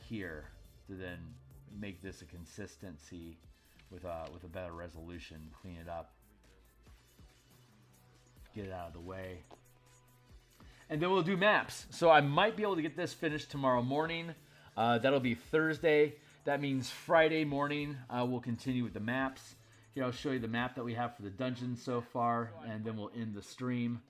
here to then make this a consistency with a better resolution. Clean it up, get it out of the way. And then we'll do maps. So I might be able to get this finished tomorrow morning. That'll be Thursday. That means Friday morning we'll continue with the maps. Here I'll show you the map that we have for the dungeon so far, and then we'll end the stream.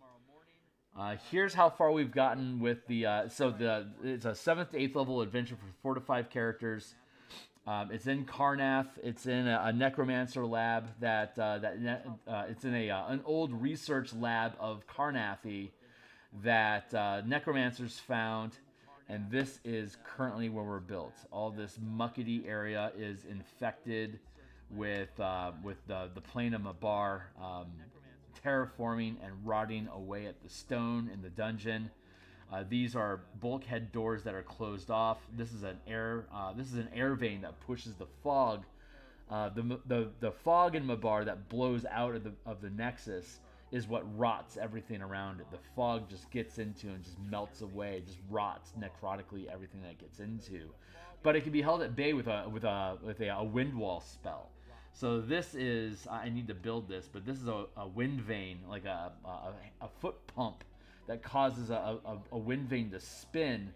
Here's how far we've gotten with the... it's a 7th to 8th level adventure for 4 to 5 characters. It's in Karnath. It's in a necromancer lab it's in an old research lab of Karnathi that necromancers found, and this is currently where we're built. All this muckety area is infected with the plane of Mabar terraforming and rotting away at the stone in the dungeon. These are bulkhead doors that are closed off. This is an air vein that pushes the fog. The fog in Mabar that blows out of the Nexus is what rots everything around it. The fog just gets into and just melts away, just rots necrotically everything that it gets into. But it can be held at bay with a wind wall spell. So this is, I need to build this, but this is a wind vane, like a foot pump that causes a wind vane to spin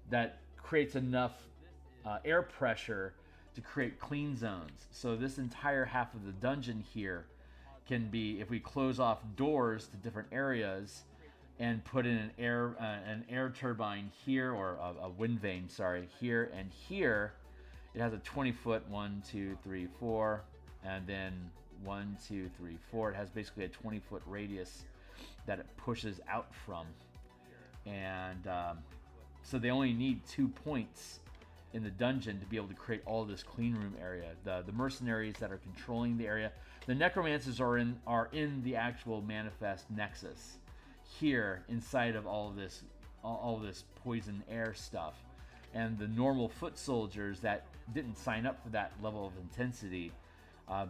that creates enough air pressure to create clean zones. So this entire half of the dungeon here can be, if we close off doors to different areas and put in an air turbine here, or a wind vane, sorry, here and here, it has a 20-foot, 1, 2, 3, 4, and then 1, 2, 3, 4. It has basically a 20-foot radius that it pushes out from. And so they only need 2 points in the dungeon to be able to create all this clean room area. The mercenaries that are controlling the area, the necromancers are in the actual manifest nexus here inside of all this poison air stuff. And the normal foot soldiers that didn't sign up for that level of intensity,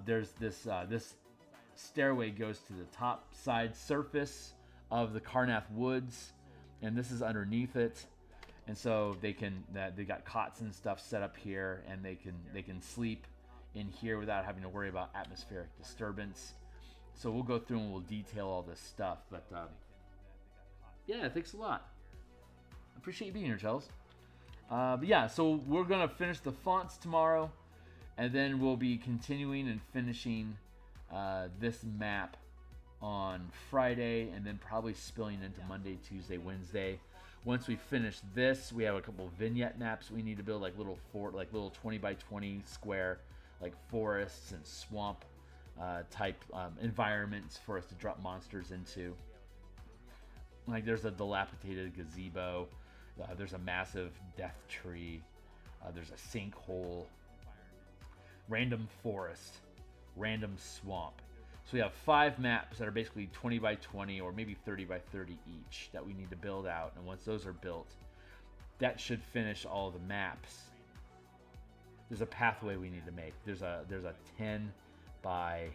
there's this stairway goes to the top side surface of the Karnath Woods, and this is underneath it. And so they got cots and stuff set up here, and they can sleep in here without having to worry about atmospheric disturbance. So we'll go through and we'll detail all this stuff. But yeah, thanks a lot. I appreciate you being here, Charles. But yeah, so we're gonna finish the fonts tomorrow, and then we'll be continuing and finishing this map on Friday, and then probably spilling into Monday, Tuesday, Wednesday. Once we finish this, we have a couple of vignette maps we need to build, like little 20 by 20 square, like forests and swamp type environments for us to drop monsters into. Like there's a dilapidated gazebo, there's a massive death tree, there's a sinkhole, random forest, random swamp. So we have 5 maps that are basically 20 by 20 or maybe 30 by 30 each that we need to build out. And once those are built, that should finish all the maps. There's a pathway we need to make. There's a 10 by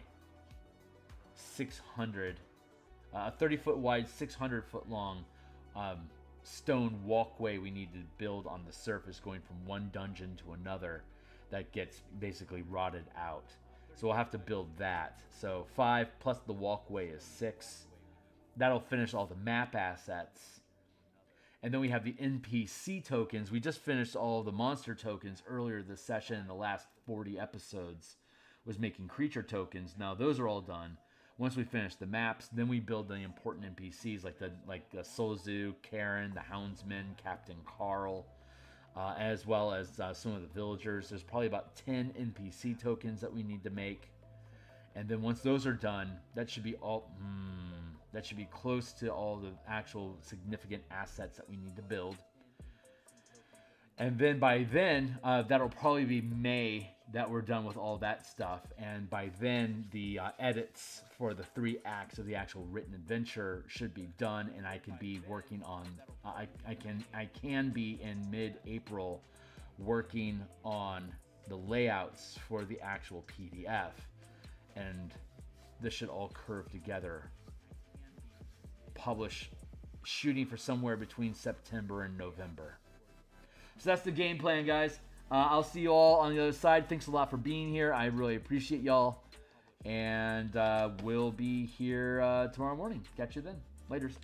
600, a 30-foot wide, 600-foot long stone walkway we need to build on the surface going from one dungeon to another that gets basically rotted out. So we'll have to build that. So 5 plus the walkway is 6. That'll finish all the map assets. And then we have the NPC tokens. We just finished all the monster tokens earlier this session. The last 40 episodes was making creature tokens. Now those are all done. Once we finish the maps, then we build the important NPCs like the Solzu, Karen, the Houndsman, Captain Carl, as well as some of the villagers. There's probably about 10 NPC tokens that we need to make. And then once those are done, that should be all. That should be close to all the actual significant assets that we need to build. And then by then, that'll probably be May that we're done with all that stuff. And by then, the edits for the 3 acts of the actual written adventure should be done, and I can be working on. I can be in mid-April working on the layouts for the actual PDF, and this should all curve together. Publish, shooting for somewhere between September and November. So that's the game plan, guys. I'll see you all on the other side. Thanks a lot for being here. I really appreciate y'all. And we'll be here tomorrow morning. Catch you then. Laters.